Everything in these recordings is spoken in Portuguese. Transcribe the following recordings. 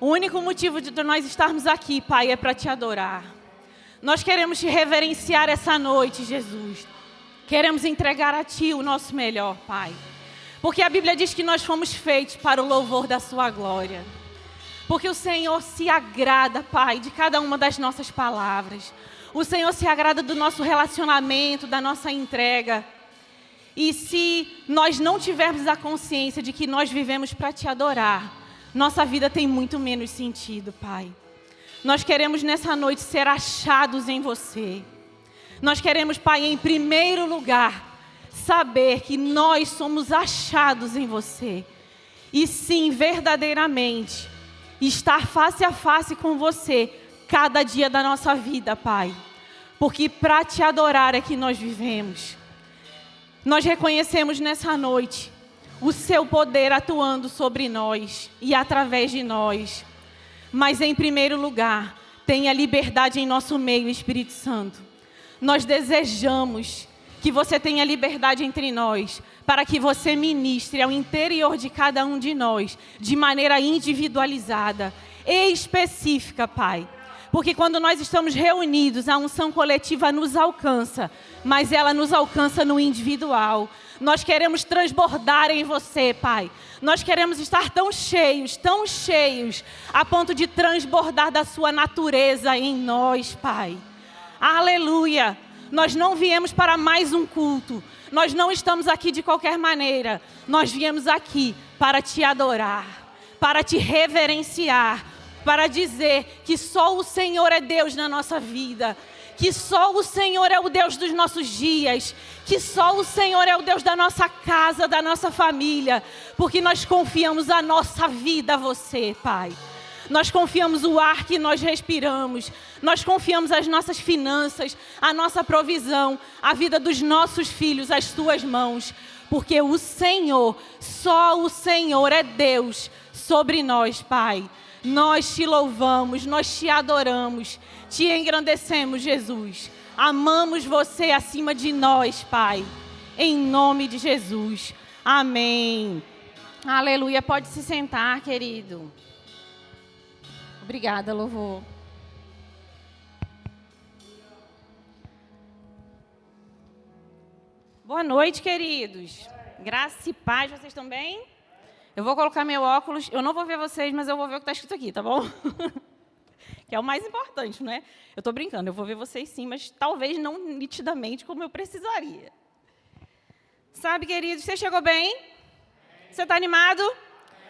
O único motivo de nós estarmos aqui, Pai, é para Te adorar. Nós queremos Te reverenciar essa noite, Jesus. Queremos entregar a Ti o nosso melhor, Pai. Porque a Bíblia diz que nós fomos feitos para o louvor da Sua glória. Porque o Senhor se agrada, Pai, de cada uma das nossas palavras. O Senhor se agrada do nosso relacionamento, da nossa entrega. E se nós não tivermos a consciência de que nós vivemos para Te adorar, nossa vida tem muito menos sentido, Pai. Nós queremos nessa noite ser achados em Você. Nós queremos, Pai, em primeiro lugar, saber que nós somos achados em Você. E sim, verdadeiramente, estar face a face com Você cada dia da nossa vida, Pai. Porque para Te adorar é que nós vivemos. Nós reconhecemos nessa noite o Seu poder atuando sobre nós e através de nós. Mas em primeiro lugar, tenha liberdade em nosso meio, Espírito Santo. Nós desejamos que Você tenha liberdade entre nós, para que Você ministre ao interior de cada um de nós, de maneira individualizada e específica, Pai. Porque quando nós estamos reunidos, a unção coletiva nos alcança, mas ela nos alcança no individual. Nós queremos transbordar em Você, Pai. Nós queremos estar tão cheios, a ponto de transbordar da Sua natureza em nós, Pai. Aleluia! Nós não viemos para mais um culto. Nós não estamos aqui de qualquer maneira. Nós viemos aqui para Te adorar, para Te reverenciar, para dizer que só o Senhor é Deus na nossa vida, que só o Senhor é o Deus dos nossos dias, que só o Senhor é o Deus da nossa casa, da nossa família, porque nós confiamos a nossa vida a Você, Pai. Nós confiamos o ar que nós respiramos, nós confiamos as nossas finanças, a nossa provisão, a vida dos nossos filhos, às Tuas mãos, porque o Senhor, só o Senhor é Deus sobre nós, Pai. Nós Te louvamos, nós Te adoramos, Te engrandecemos, Jesus. Amamos Você acima de nós, Pai. Em nome de Jesus. Amém. Aleluia. Pode se sentar, querido. Obrigada, louvor. Boa noite, queridos. Graça e paz, vocês estão bem? Eu vou colocar meu óculos, eu não vou ver vocês, mas eu vou ver o que está escrito aqui, tá bom? Que é o mais importante, né? Eu estou brincando, eu vou ver vocês sim, mas talvez não nitidamente como eu precisaria. Sabe, queridos, você chegou bem? Você está animado?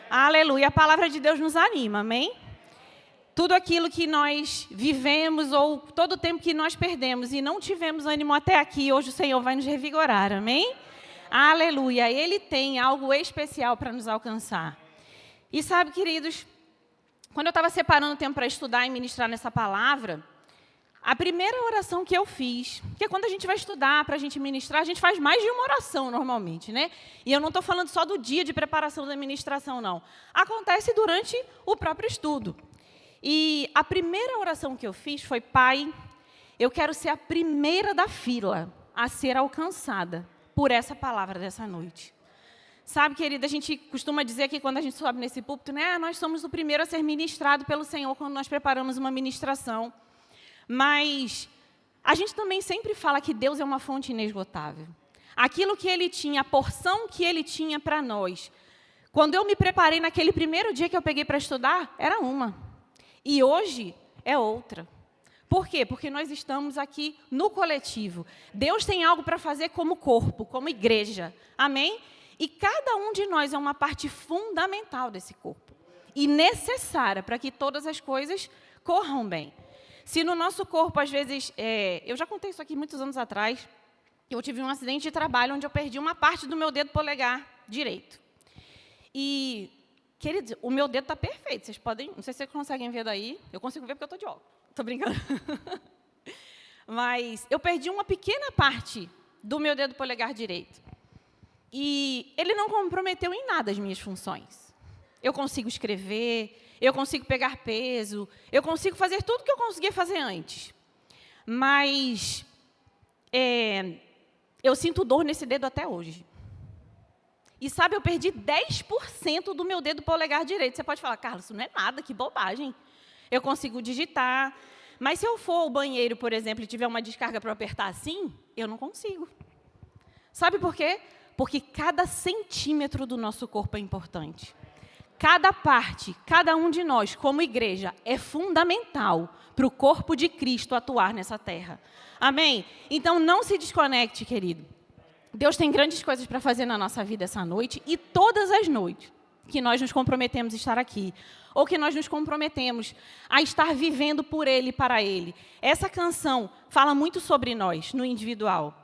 Aleluia, a palavra de Deus nos anima, amém? Tudo aquilo que nós vivemos ou todo o tempo que nós perdemos e não tivemos ânimo até aqui, hoje o Senhor vai nos revigorar, amém? Aleluia, Ele tem algo especial para nos alcançar. E sabe, queridos, quando eu estava separando tempo para estudar e ministrar nessa palavra, a primeira oração que eu fiz, porque quando a gente vai estudar, para a gente ministrar, a gente faz mais de uma oração normalmente, né? E eu não estou falando só do dia de preparação da ministração, não. Acontece durante o próprio estudo. E a primeira oração que eu fiz foi: Pai, eu quero ser a primeira da fila a ser alcançada por essa palavra dessa noite. Sabe, querida, a gente costuma dizer que quando a gente sobe nesse púlpito, né, nós somos o primeiro a ser ministrado pelo Senhor quando nós preparamos uma ministração. Mas a gente também sempre fala que Deus é uma fonte inesgotável. Aquilo que Ele tinha, a porção que Ele tinha para nós. Quando eu me preparei naquele primeiro dia que eu peguei para estudar, era uma. E hoje é outra. Por quê? Porque nós estamos aqui no coletivo. Deus tem algo para fazer como corpo, como igreja. Amém? E cada um de nós é uma parte fundamental desse corpo. E necessária para que todas as coisas corram bem. Se no nosso corpo, às vezes... eu já contei isso aqui muitos anos atrás. Eu tive um acidente de trabalho onde eu perdi uma parte do meu dedo polegar direito. E... queridos, o meu dedo está perfeito. Vocês podem... não sei se vocês conseguem ver daí. Eu consigo ver porque eu estou de óculos. Estou brincando. Mas eu perdi uma pequena parte do meu dedo polegar direito. E ele não comprometeu em nada as minhas funções. Eu consigo escrever, eu consigo pegar peso, eu consigo fazer tudo que eu conseguia fazer antes. Mas eu sinto dor nesse dedo até hoje. E sabe, eu perdi 10% do meu dedo polegar direito. Você pode falar, Carla, isso não é nada, que bobagem. Eu consigo digitar. Mas se eu for ao banheiro, por exemplo, e tiver uma descarga para apertar assim, eu não consigo. Sabe por quê? Porque cada centímetro do nosso corpo é importante. Cada parte, cada um de nós, como igreja, é fundamental para o corpo de Cristo atuar nessa terra. Amém? Então, não se desconecte, querido. Deus tem grandes coisas para fazer na nossa vida essa noite e todas as noites que nós nos comprometemos a estar aqui, ou que nós nos comprometemos a estar vivendo por Ele e para Ele. Essa canção fala muito sobre nós, no individual.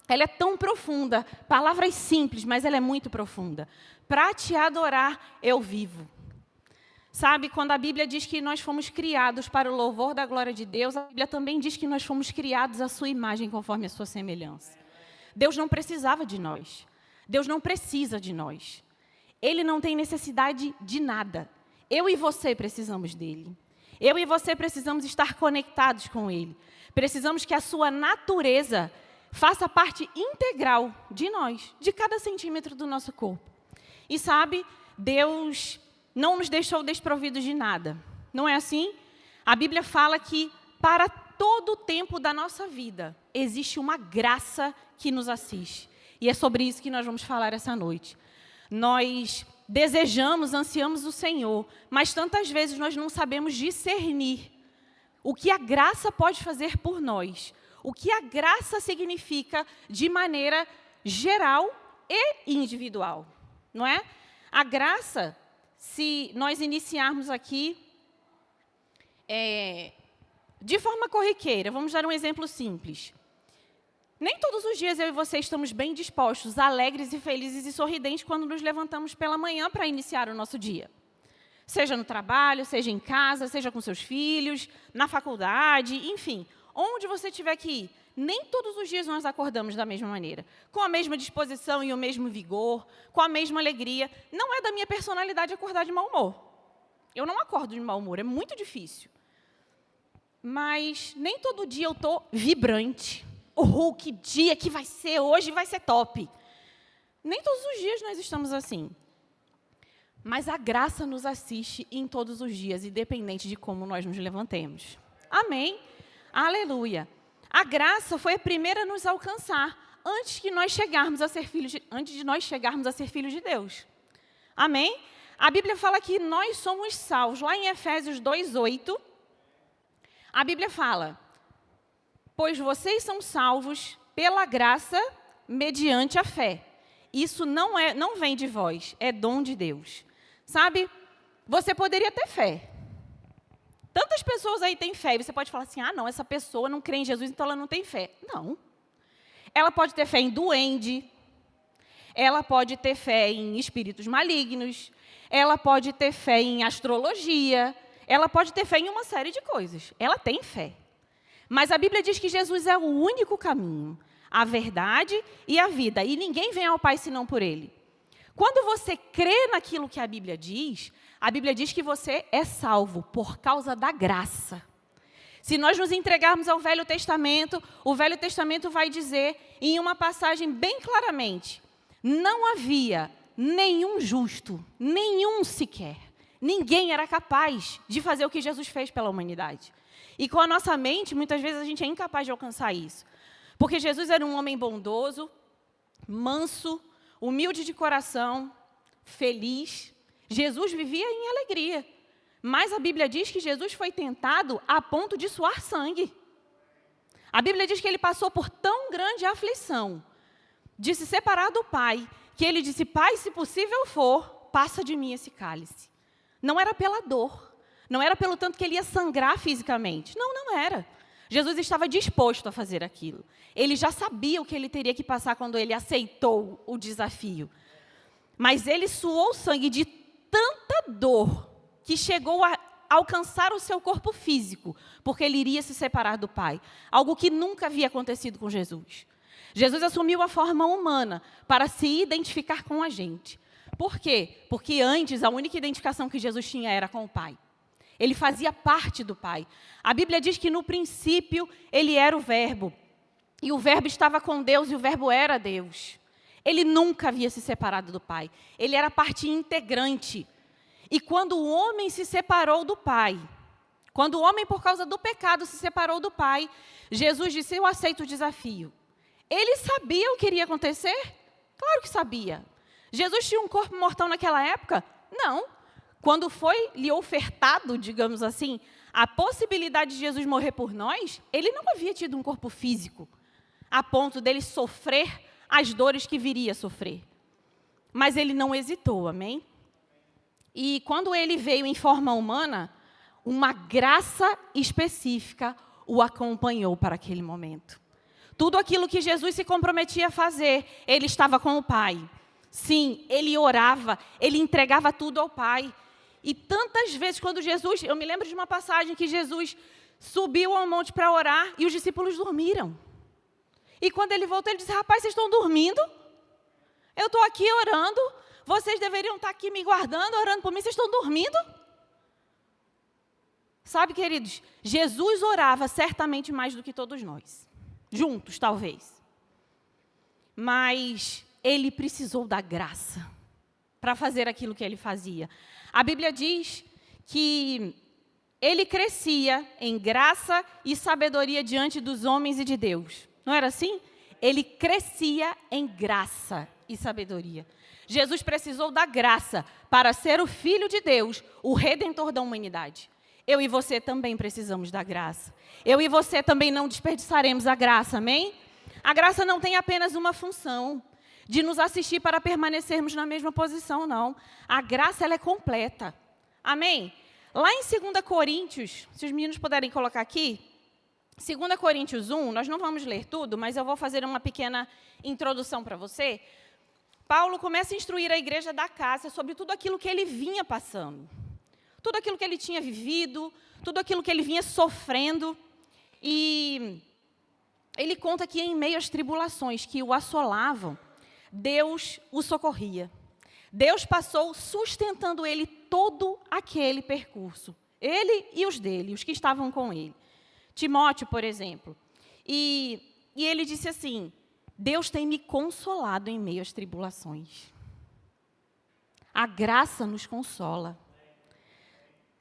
Ela é tão profunda, palavras simples, mas ela é muito profunda. Para te adorar, eu vivo. Sabe, quando a Bíblia diz que nós fomos criados para o louvor da glória de Deus, a Bíblia também diz que nós fomos criados à sua imagem, conforme a sua semelhança. Deus não precisava de nós. Deus não precisa de nós. Ele não tem necessidade de nada. Eu e você precisamos dele. Eu e você precisamos estar conectados com ele. Precisamos que a sua natureza faça parte integral de nós, de cada centímetro do nosso corpo. E sabe, Deus não nos deixou desprovidos de nada. Não é assim? A Bíblia fala que para todo o tempo da nossa vida existe uma graça que nos assiste. E é sobre isso que nós vamos falar essa noite. Nós desejamos, ansiamos o Senhor, mas tantas vezes nós não sabemos discernir o que a graça pode fazer por nós. O que a graça significa de maneira geral e individual, não é? A graça, se nós iniciarmos aqui de forma corriqueira, vamos dar um exemplo simples. Nem todos os dias eu e você estamos bem dispostos, alegres e felizes e sorridentes quando nos levantamos pela manhã para iniciar o nosso dia. Seja no trabalho, seja em casa, seja com seus filhos, na faculdade, enfim. Onde você tiver que ir, nem todos os dias nós acordamos da mesma maneira. Com a mesma disposição e o mesmo vigor, com a mesma alegria. Não é da minha personalidade acordar de mau humor. Eu não acordo de mau humor, é muito difícil. Mas nem todo dia eu estou vibrante. Oh, que dia que vai ser hoje, vai ser top. Nem todos os dias nós estamos assim. Mas a graça nos assiste em todos os dias, independente de como nós nos levantemos. Amém? Aleluia. A graça foi a primeira a nos alcançar antes de nós chegarmos a ser filhos de Deus. Amém? A Bíblia fala que nós somos salvos. Lá em Efésios 2:8, a Bíblia fala: pois vocês são salvos pela graça mediante a fé. Isso não vem de vós, é dom de Deus. Sabe? Você poderia ter fé. Tantas pessoas aí têm fé, e você pode falar assim, não, essa pessoa não crê em Jesus, então ela não tem fé. Não. Ela pode ter fé em duende, ela pode ter fé em espíritos malignos, ela pode ter fé em astrologia, ela pode ter fé em uma série de coisas. Ela tem fé. Mas a Bíblia diz que Jesus é o único caminho, a verdade e a vida, e ninguém vem ao Pai senão por Ele. Quando você crê naquilo que a Bíblia diz que você é salvo por causa da graça. Se nós nos entregarmos ao Velho Testamento, o Velho Testamento vai dizer, em uma passagem bem claramente, não havia nenhum justo, nenhum sequer. Ninguém era capaz de fazer o que Jesus fez pela humanidade. E com a nossa mente, muitas vezes a gente é incapaz de alcançar isso. Porque Jesus era um homem bondoso, manso, humilde de coração, feliz. Jesus vivia em alegria. Mas a Bíblia diz que Jesus foi tentado a ponto de suar sangue. A Bíblia diz que ele passou por tão grande aflição de se separar do Pai, que ele disse, Pai, se possível for, passa de mim esse cálice. Não era pela dor, não era pelo tanto que ele ia sangrar fisicamente. Não, não era. Jesus estava disposto a fazer aquilo. Ele já sabia o que ele teria que passar quando ele aceitou o desafio. Mas ele suou sangue de tanta dor que chegou a alcançar o seu corpo físico, porque ele iria se separar do Pai. Algo que nunca havia acontecido com Jesus. Jesus assumiu a forma humana para se identificar com a gente. Por quê? Porque antes a única identificação que Jesus tinha era com o Pai. Ele fazia parte do Pai. A Bíblia diz que no princípio ele era o Verbo. E o Verbo estava com Deus e o Verbo era Deus. Ele nunca havia se separado do Pai. Ele era parte integrante. E quando o homem se separou do Pai, quando o homem, por causa do pecado, se separou do Pai, Jesus disse, eu aceito o desafio. Ele sabia o que iria acontecer? Claro que sabia. Jesus tinha um corpo mortal naquela época? Não. Quando foi lhe ofertado, digamos assim, a possibilidade de Jesus morrer por nós, ele não havia tido um corpo físico, a ponto dele sofrer as dores que viria a sofrer. Mas ele não hesitou, amém? E quando ele veio em forma humana, uma graça específica o acompanhou para aquele momento. Tudo aquilo que Jesus se comprometia a fazer, ele estava com o Pai. Sim, ele orava, ele entregava tudo ao Pai. E tantas vezes, quando Jesus... Eu me lembro de uma passagem que Jesus subiu ao monte para orar e os discípulos dormiram. E quando ele voltou, ele disse, rapaz, vocês estão dormindo? Eu estou aqui orando, vocês deveriam estar aqui me guardando, orando por mim, vocês estão dormindo? Sabe, queridos, Jesus orava certamente mais do que todos nós. Juntos, talvez. Mas ele precisou da graça para fazer aquilo que ele fazia. A Bíblia diz que ele crescia em graça e sabedoria diante dos homens e de Deus. Não era assim? Ele crescia em graça e sabedoria. Jesus precisou da graça para ser o Filho de Deus, o Redentor da humanidade. Eu e você também precisamos da graça. Eu e você também não desperdiçaremos a graça, amém? A graça não tem apenas uma função de nos assistir para permanecermos na mesma posição, não. A graça, ela é completa. Amém? Lá em 2 Coríntios, se os meninos puderem colocar aqui, 2 Coríntios 1, nós não vamos ler tudo, mas eu vou fazer uma pequena introdução para você. Paulo começa a instruir a igreja da casa sobre tudo aquilo que ele vinha passando. Tudo aquilo que ele tinha vivido, tudo aquilo que ele vinha sofrendo. E ele conta que em meio às tribulações que o assolavam, Deus o socorria. Deus passou sustentando ele todo aquele percurso. Ele e os dele, os que estavam com ele. Timóteo, por exemplo. E ele disse assim, Deus tem me consolado em meio às tribulações. A graça nos consola.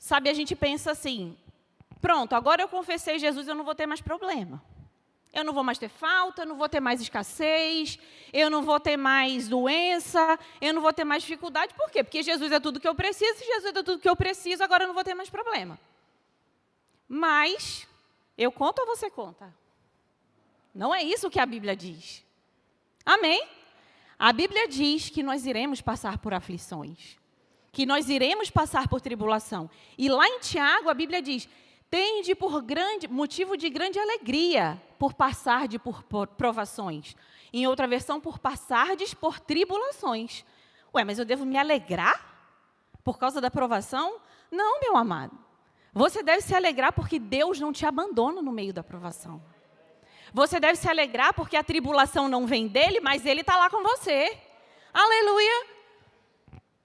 Sabe, a gente pensa assim, pronto, agora eu confessei Jesus, eu não vou ter mais problema. Eu não vou mais ter falta, eu não vou ter mais escassez, eu não vou ter mais doença, eu não vou ter mais dificuldade. Por quê? Porque Jesus é tudo que eu preciso, se Jesus é tudo que eu preciso, agora eu não vou ter mais problema. Mas, eu conto ou você conta? Não é isso que a Bíblia diz. Amém? A Bíblia diz que nós iremos passar por aflições, que nós iremos passar por tribulação. E lá em Tiago, a Bíblia diz, tende por motivo de grande alegria por passardes por provações. Em outra versão, por passardes por tribulações. Ué, mas eu devo me alegrar por causa da provação? Não, meu amado. Você deve se alegrar porque Deus não te abandona no meio da provação. Você deve se alegrar porque a tribulação não vem dele, mas ele está lá com você. Aleluia!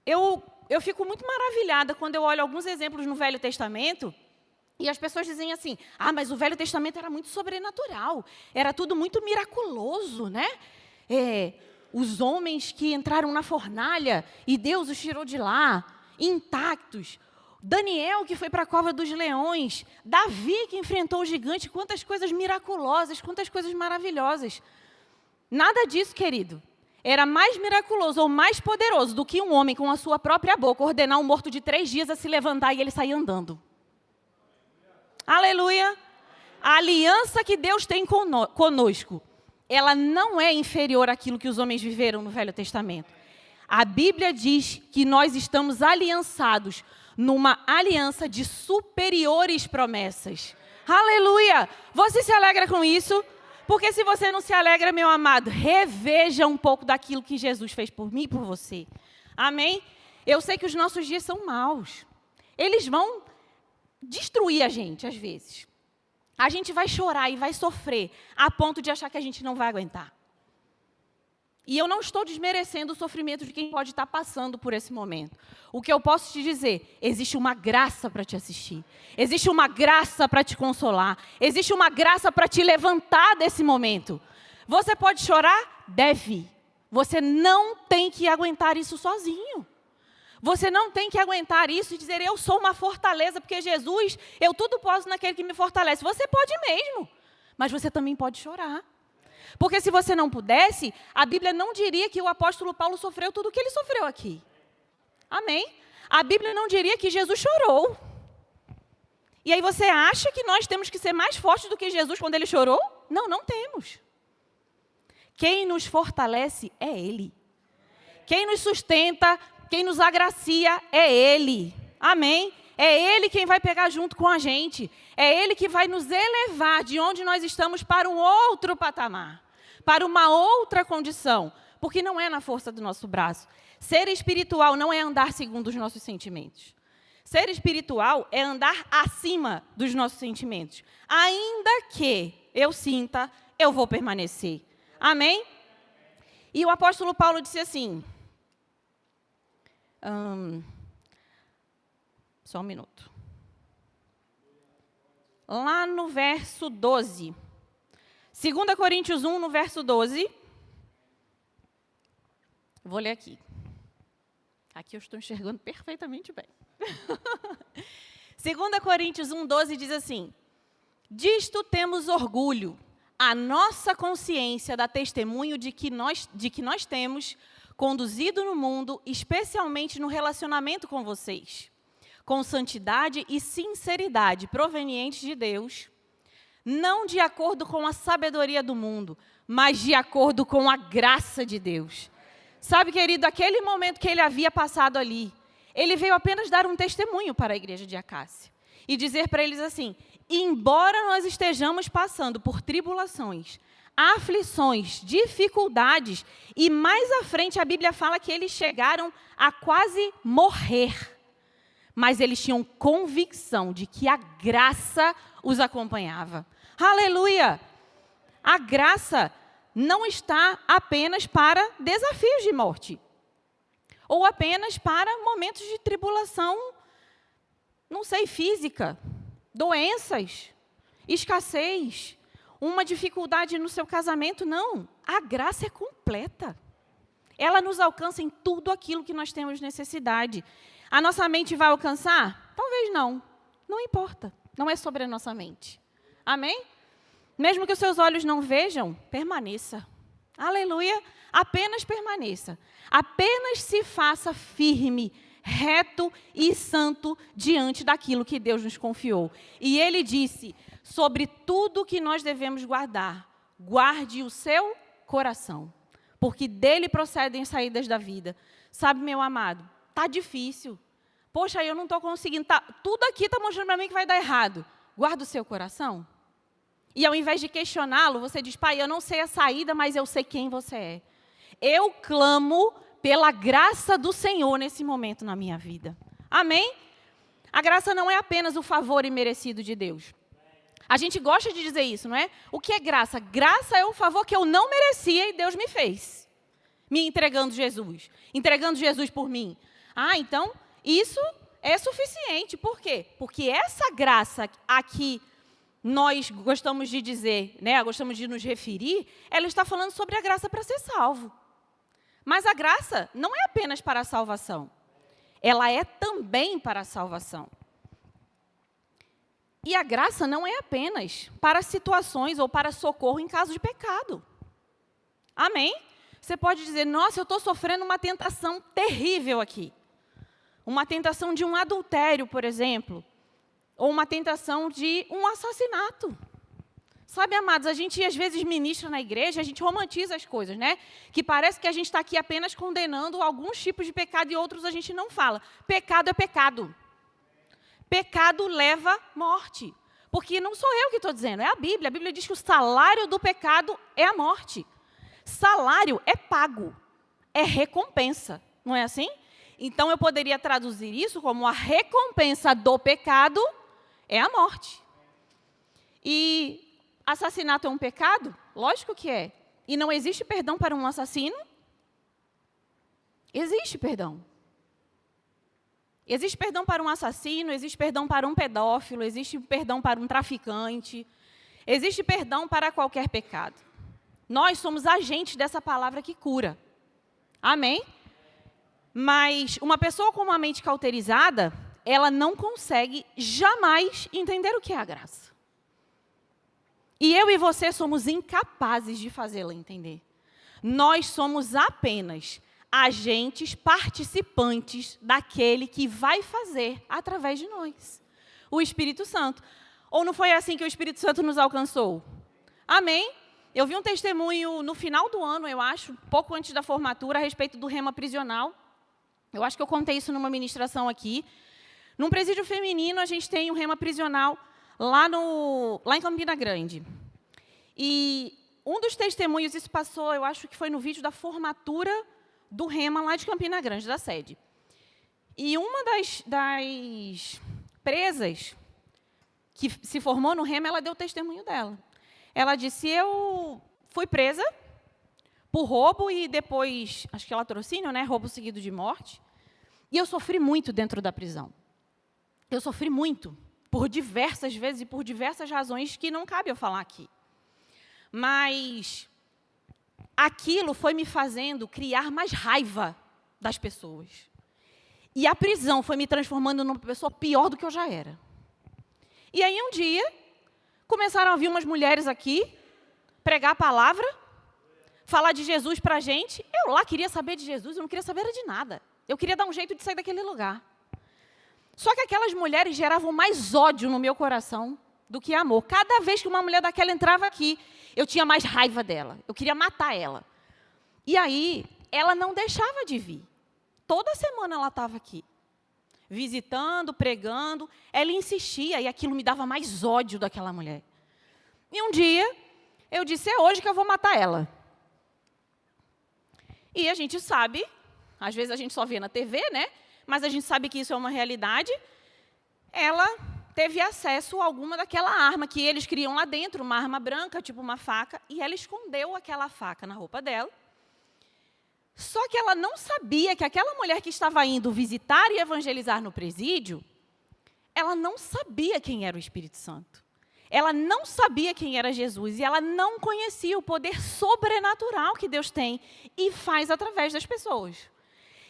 Eu fico muito maravilhada quando eu olho alguns exemplos no Velho Testamento e as pessoas dizem assim, mas o Velho Testamento era muito sobrenatural, era tudo muito miraculoso, né? Os homens que entraram na fornalha e Deus os tirou de lá, intactos. Daniel que foi para a cova dos leões, Davi que enfrentou o gigante, quantas coisas miraculosas, quantas coisas maravilhosas. Nada disso, querido. Era mais miraculoso ou mais poderoso do que um homem com a sua própria boca ordenar um morto de 3 dias a se levantar e ele sair andando. Aleluia! A aliança que Deus tem conosco, ela não é inferior àquilo que os homens viveram no Velho Testamento. A Bíblia diz que nós estamos aliançados numa aliança de superiores promessas. Aleluia! Você se alegra com isso? Porque se você não se alegra, meu amado, reveja um pouco daquilo que Jesus fez por mim e por você. Amém? Eu sei que os nossos dias são maus. Eles vão destruir a gente, às vezes. A gente vai chorar e vai sofrer, a ponto de achar que a gente não vai aguentar. E eu não estou desmerecendo o sofrimento de quem pode estar passando por esse momento. O que eu posso te dizer, existe uma graça para te assistir. Existe uma graça para te consolar. Existe uma graça para te levantar desse momento. Você pode chorar? Deve. Você não tem que aguentar isso sozinho. Você não tem que aguentar isso e dizer, eu sou uma fortaleza, porque Jesus, eu tudo posso naquele que me fortalece. Você pode mesmo, mas você também pode chorar. Porque se você não pudesse, a Bíblia não diria que o apóstolo Paulo sofreu tudo o que ele sofreu aqui. Amém? A Bíblia não diria que Jesus chorou. E aí você acha que nós temos que ser mais fortes do que Jesus quando ele chorou? Não, não temos. Quem nos fortalece é Ele. Quem nos sustenta, quem nos agracia é Ele. Amém? É Ele quem vai pegar junto com a gente. É Ele que vai nos elevar de onde nós estamos para um outro patamar. Para uma outra condição. Porque não é na força do nosso braço. Ser espiritual não é andar segundo os nossos sentimentos. Ser espiritual é andar acima dos nossos sentimentos. Ainda que eu sinta, eu vou permanecer. Amém? E o apóstolo Paulo disse assim... só um minuto. Lá no verso 12. 2 Coríntios 1, no verso 12. Vou ler aqui. Aqui eu estou enxergando perfeitamente bem. 2 Coríntios 1, 12 diz assim: disto temos orgulho, a nossa consciência dá testemunho de que nós temos conduzido no mundo, especialmente no relacionamento com vocês, com santidade e sinceridade provenientes de Deus, não de acordo com a sabedoria do mundo, mas de acordo com a graça de Deus. Sabe, querido, aquele momento que ele havia passado ali, ele veio apenas dar um testemunho para a igreja de Acácia e dizer para eles assim: embora nós estejamos passando por tribulações, aflições, dificuldades, e mais à frente a Bíblia fala que eles chegaram a quase morrer, mas eles tinham convicção de que a graça os acompanhava. Aleluia! A graça não está apenas para desafios de morte, ou apenas para momentos de tribulação, não sei, física, doenças, escassez, uma dificuldade no seu casamento. Não, a graça é completa. Ela nos alcança em tudo aquilo que nós temos necessidade. A nossa mente vai alcançar? Talvez não. Não importa. Não é sobre a nossa mente. Amém? Mesmo que os seus olhos não vejam, permaneça. Aleluia. Apenas permaneça. Apenas se faça firme, reto e santo diante daquilo que Deus nos confiou. E Ele disse, sobre tudo que nós devemos guardar, guarde o seu coração, porque dele procedem as saídas da vida. Sabe, meu amado, está difícil. Poxa, eu não estou conseguindo, tudo aqui está mostrando para mim que vai dar errado. Guarda o seu coração. E ao invés de questioná-lo, você diz, pai, eu não sei a saída, mas eu sei quem você é. Eu clamo pela graça do Senhor nesse momento na minha vida. Amém? A graça não é apenas o favor imerecido de Deus. A gente gosta de dizer isso, não é? O que é graça? Graça é um favor que eu não merecia e Deus me fez. Me entregando Jesus por mim. Ah, então, isso é suficiente. Por quê? Porque essa graça aqui nós gostamos de dizer, né, gostamos de nos referir, ela está falando sobre a graça para ser salvo. Mas a graça não é apenas para a salvação. Ela é também para a salvação. E a graça não é apenas para situações ou para socorro em caso de pecado. Amém? Você pode dizer, nossa, eu estou sofrendo uma tentação terrível aqui. Uma tentação de um adultério, por exemplo. Ou uma tentação de um assassinato. Sabe, amados, a gente às vezes ministra na igreja, a gente romantiza as coisas, né? Que parece que a gente está aqui apenas condenando alguns tipos de pecado e outros a gente não fala. Pecado é pecado. Pecado leva morte. Porque não sou eu que estou dizendo, é a Bíblia. A Bíblia diz que o salário do pecado é a morte. Salário é pago, é recompensa, não é assim? Então eu poderia traduzir isso como a recompensa do pecado é a morte. E assassinato é um pecado? Lógico que é. E não existe perdão para um assassino? Existe perdão. Existe perdão para um assassino, existe perdão para um pedófilo, existe perdão para um traficante, existe perdão para qualquer pecado. Nós somos agentes dessa palavra que cura. Amém? Mas uma pessoa com uma mente cauterizada, ela não consegue jamais entender o que é a graça. E eu e você somos incapazes de fazê-la entender. Nós somos apenas agentes participantes daquele que vai fazer através de nós, o Espírito Santo. Ou não foi assim que o Espírito Santo nos alcançou? Amém? Eu vi um testemunho no final do ano, eu acho, pouco antes da formatura, a respeito do rema prisional. Eu acho que eu contei isso numa ministração aqui. Num presídio feminino, a gente tem um rema prisional lá em Campina Grande. E um dos testemunhos, isso passou, eu acho que foi no vídeo da formatura do rema lá de Campina Grande, da sede. E uma das presas que se formou no rema, ela deu o testemunho dela. Ela disse, eu fui presa por roubo e depois, acho que é latrocínio, né? Roubo seguido de morte. E eu sofri muito dentro da prisão. Eu sofri muito, por diversas vezes e por diversas razões que não cabe eu falar aqui. Mas aquilo foi me fazendo criar mais raiva das pessoas. E a prisão foi me transformando numa pessoa pior do que eu já era. E aí um dia, começaram a vir umas mulheres aqui, pregar a palavra, falar de Jesus para a gente. Eu lá queria saber de Jesus, eu não queria saber de nada. Eu queria dar um jeito de sair daquele lugar. Só que aquelas mulheres geravam mais ódio no meu coração do que amor. Cada vez que uma mulher daquela entrava aqui, eu tinha mais raiva dela. Eu queria matar ela. E aí, ela não deixava de vir. Toda semana ela estava aqui, visitando, pregando. Ela insistia e aquilo me dava mais ódio daquela mulher. E um dia, eu disse, é hoje que eu vou matar ela. E a gente sabe, às vezes a gente só vê na TV, né? Mas a gente sabe que isso é uma realidade. Ela teve acesso a alguma daquela arma que eles criam lá dentro, uma arma branca, tipo uma faca, e ela escondeu aquela faca na roupa dela. Só que ela não sabia que aquela mulher que estava indo visitar e evangelizar no presídio, ela não sabia quem era o Espírito Santo. Ela não sabia quem era Jesus e ela não conhecia o poder sobrenatural que Deus tem e faz através das pessoas.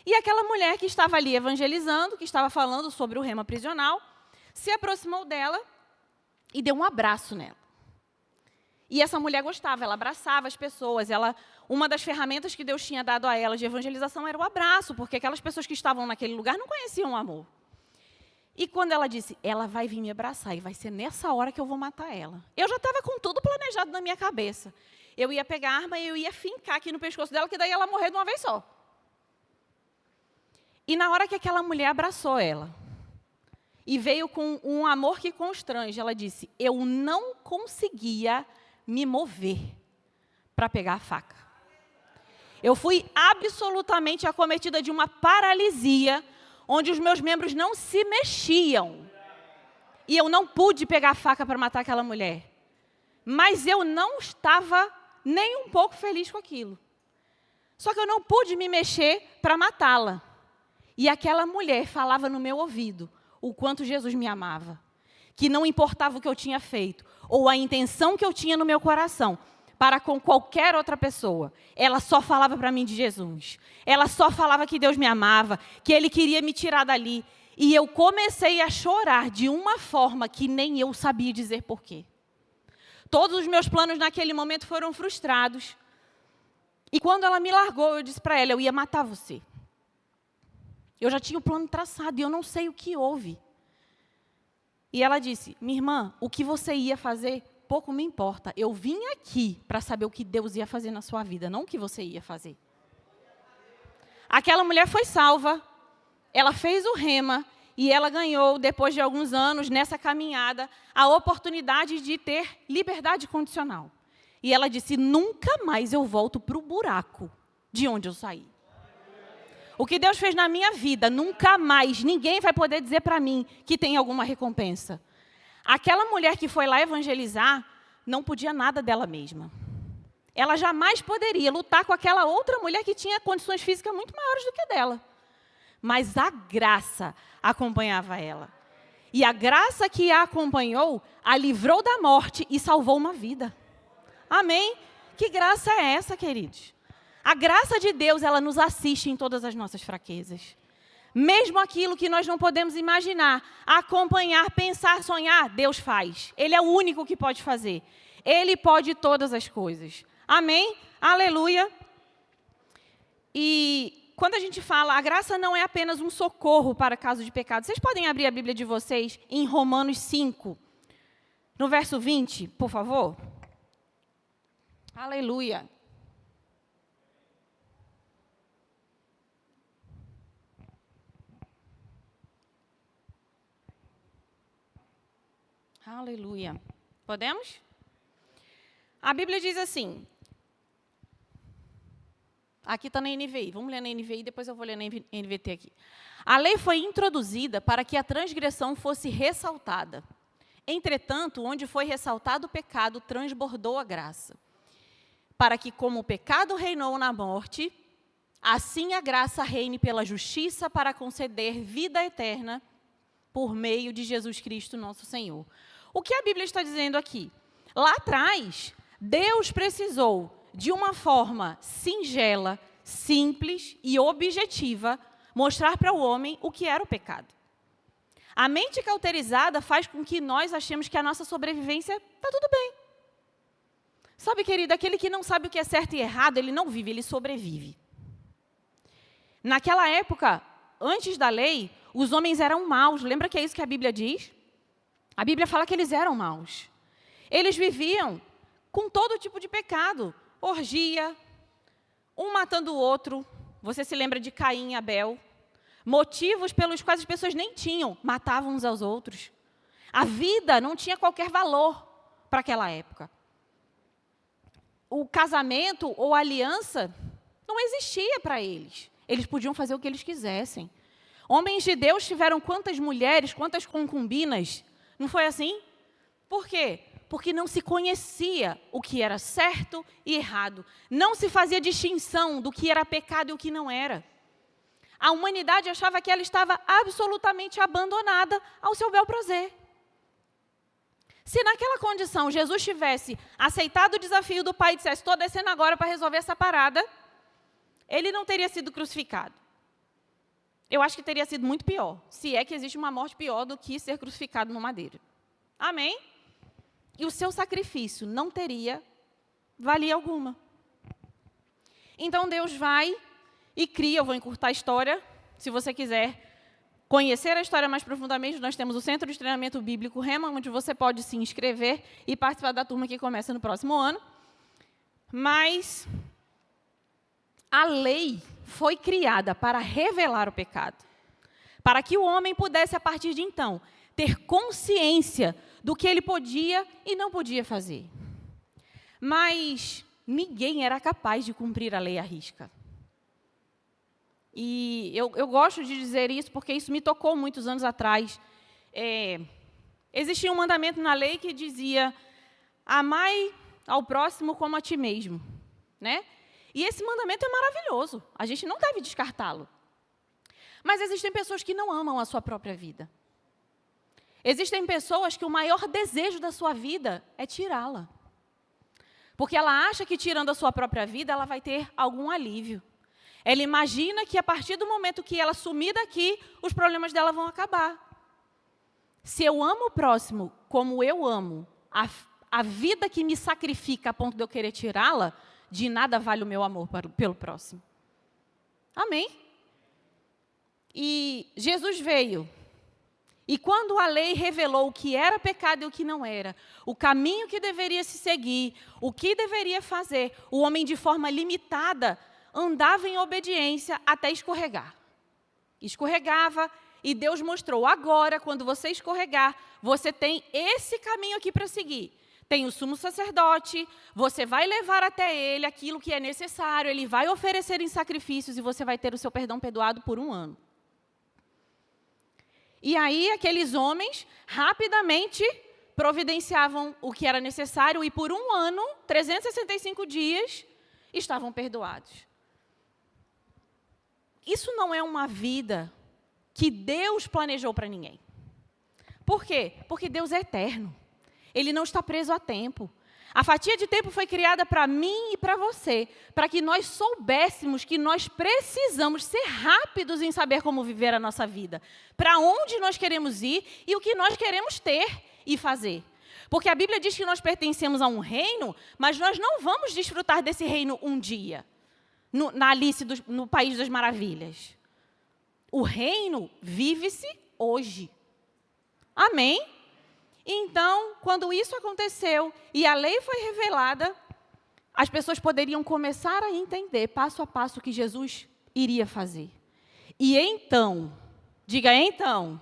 E aquela mulher que estava ali evangelizando, que estava falando sobre o rema prisional, se aproximou dela e deu um abraço nela. E essa mulher gostava, ela abraçava as pessoas. Uma das ferramentas que Deus tinha dado a ela de evangelização era o abraço, porque aquelas pessoas que estavam naquele lugar não conheciam o amor. E quando ela disse, ela vai vir me abraçar e vai ser nessa hora que eu vou matar ela. Eu já estava com tudo planejado na minha cabeça. Eu ia pegar a arma e eu ia fincar aqui no pescoço dela, que daí ela morrer de uma vez só. E na hora que aquela mulher abraçou ela, e veio com um amor que constrange, ela disse, eu não conseguia me mover para pegar a faca. Eu fui absolutamente acometida de uma paralisia, onde os meus membros não se mexiam. E eu não pude pegar a faca para matar aquela mulher. Mas eu não estava nem um pouco feliz com aquilo. Só que eu não pude me mexer para matá-la. E aquela mulher falava no meu ouvido o quanto Jesus me amava. Que não importava o que eu tinha feito, ou a intenção que eu tinha no meu coração, para com qualquer outra pessoa. Ela só falava para mim de Jesus. Ela só falava que Deus me amava, que Ele queria me tirar dali. E eu comecei a chorar de uma forma que nem eu sabia dizer porquê. Todos os meus planos naquele momento foram frustrados. E quando ela me largou, eu disse para ela, eu ia matar você. Eu já tinha o plano traçado e eu não sei o que houve. E ela disse, minha irmã, o que você ia fazer, pouco me importa. Eu vim aqui para saber o que Deus ia fazer na sua vida, não o que você ia fazer. Aquela mulher foi salva, ela fez o rema e ela ganhou, depois de alguns anos, nessa caminhada, a oportunidade de ter liberdade condicional. E ela disse, nunca mais eu volto para o buraco de onde eu saí. O que Deus fez na minha vida, nunca mais, ninguém vai poder dizer para mim que tem alguma recompensa. Aquela mulher que foi lá evangelizar, não podia nada dela mesma. Ela jamais poderia lutar com aquela outra mulher que tinha condições físicas muito maiores do que a dela. Mas a graça acompanhava ela. E a graça que a acompanhou, a livrou da morte e salvou uma vida. Amém? Que graça é essa, queridos? A graça de Deus, ela nos assiste em todas as nossas fraquezas. Mesmo aquilo que nós não podemos imaginar, acompanhar, pensar, sonhar, Deus faz. Ele é o único que pode fazer. Ele pode todas as coisas. Amém? Aleluia. E quando a gente fala, a graça não é apenas um socorro para caso de pecado. Vocês podem abrir a Bíblia de vocês em Romanos 5, no verso 20, por favor? Aleluia. Aleluia. Podemos? A Bíblia diz assim. Aqui está na NVI. Vamos ler na NVI, depois eu vou ler na NVT aqui. A lei foi introduzida para que a transgressão fosse ressaltada. Entretanto, onde foi ressaltado o pecado, transbordou a graça. Para que, como o pecado reinou na morte, assim a graça reine pela justiça para conceder vida eterna por meio de Jesus Cristo, nosso Senhor. O que a Bíblia está dizendo aqui? Lá atrás, Deus precisou de uma forma singela, simples e objetiva, mostrar para o homem o que era o pecado. A mente cauterizada faz com que nós achemos que a nossa sobrevivência está tudo bem. Sabe, querido, aquele que não sabe o que é certo e errado, ele não vive, ele sobrevive. Naquela época, antes da lei, os homens eram maus. Lembra que é isso que a Bíblia diz? A Bíblia fala que eles eram maus. Eles viviam com todo tipo de pecado. Orgia, um matando o outro. Você se lembra de Caim e Abel? Motivos pelos quais as pessoas nem tinham, matavam uns aos outros. A vida não tinha qualquer valor para aquela época. O casamento ou a aliança não existia para eles. Eles podiam fazer o que eles quisessem. Homens de Deus tiveram quantas mulheres, quantas concubinas? Não foi assim? Por quê? Porque não se conhecia o que era certo e errado. Não se fazia distinção do que era pecado e o que não era. A humanidade achava que ela estava absolutamente abandonada ao seu bel prazer. Se naquela condição Jesus tivesse aceitado o desafio do Pai e dissesse, estou descendo agora para resolver essa parada, ele não teria sido crucificado. Eu acho que teria sido muito pior, se é que existe uma morte pior do que ser crucificado no madeiro. Amém? E o seu sacrifício não teria valia alguma. Então Deus vai e cria, eu vou encurtar a história, se você quiser conhecer a história mais profundamente, nós temos o Centro de Treinamento Bíblico Rema, onde você pode se inscrever e participar da turma que começa no próximo ano. Mas a lei foi criada para revelar o pecado, para que o homem pudesse, a partir de então, ter consciência do que ele podia e não podia fazer. Mas ninguém era capaz de cumprir a lei à risca. E eu gosto de dizer isso porque isso me tocou muitos anos atrás. Existia um mandamento na lei que dizia, amai ao próximo como a ti mesmo, né? E esse mandamento é maravilhoso, a gente não deve descartá-lo. Mas existem pessoas que não amam a sua própria vida. Existem pessoas que o maior desejo da sua vida é tirá-la. Porque ela acha que tirando a sua própria vida, ela vai ter algum alívio. Ela imagina que a partir do momento que ela sumir daqui, os problemas dela vão acabar. Se eu amo o próximo como eu amo, a vida que me sacrifica a ponto de eu querer tirá-la, de nada vale o meu amor pelo próximo. Amém? E Jesus veio. E quando a lei revelou o que era pecado e o que não era, o caminho que deveria se seguir, o que deveria fazer, o homem de forma limitada andava em obediência até escorregar. Escorregava e Deus mostrou, agora, quando você escorregar, você tem esse caminho aqui para seguir. Tem o sumo sacerdote, você vai levar até ele aquilo que é necessário, ele vai oferecer em sacrifícios e você vai ter o seu perdão perdoado por 1 ano. E aí, aqueles homens rapidamente providenciavam o que era necessário e por 1 ano, 365 dias, estavam perdoados. Isso não é uma vida que Deus planejou para ninguém. Por quê? Porque Deus é eterno. Ele não está preso a tempo. A fatia de tempo foi criada para mim e para você, para que nós soubéssemos que nós precisamos ser rápidos em saber como viver a nossa vida, para onde nós queremos ir e o que nós queremos ter e fazer. Porque a Bíblia diz que nós pertencemos a um reino, mas nós não vamos desfrutar desse reino um dia, na Alice, no País das Maravilhas. O reino vive-se hoje. Amém? Então, quando isso aconteceu e a lei foi revelada, as pessoas poderiam começar a entender passo a passo o que Jesus iria fazer. E então, diga então,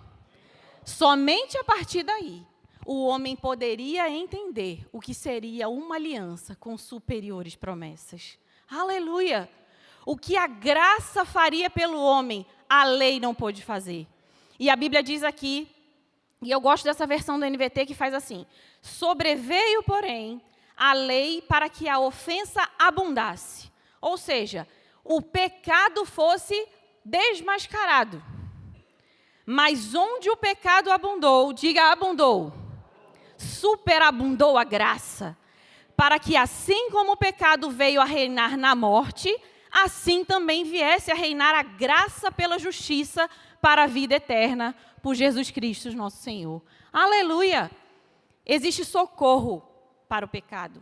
somente a partir daí, o homem poderia entender o que seria uma aliança com superiores promessas. Aleluia! O que a graça faria pelo homem, a lei não pôde fazer. E a Bíblia diz aqui, e eu gosto dessa versão do NVT que faz assim: sobreveio, porém, a lei para que a ofensa abundasse. Ou seja, o pecado fosse desmascarado. Mas onde o pecado abundou, diga abundou, superabundou a graça, para que assim como o pecado veio a reinar na morte, assim também viesse a reinar a graça pela justiça para a vida eterna, por Jesus Cristo, nosso Senhor. Aleluia! Existe socorro para o pecado.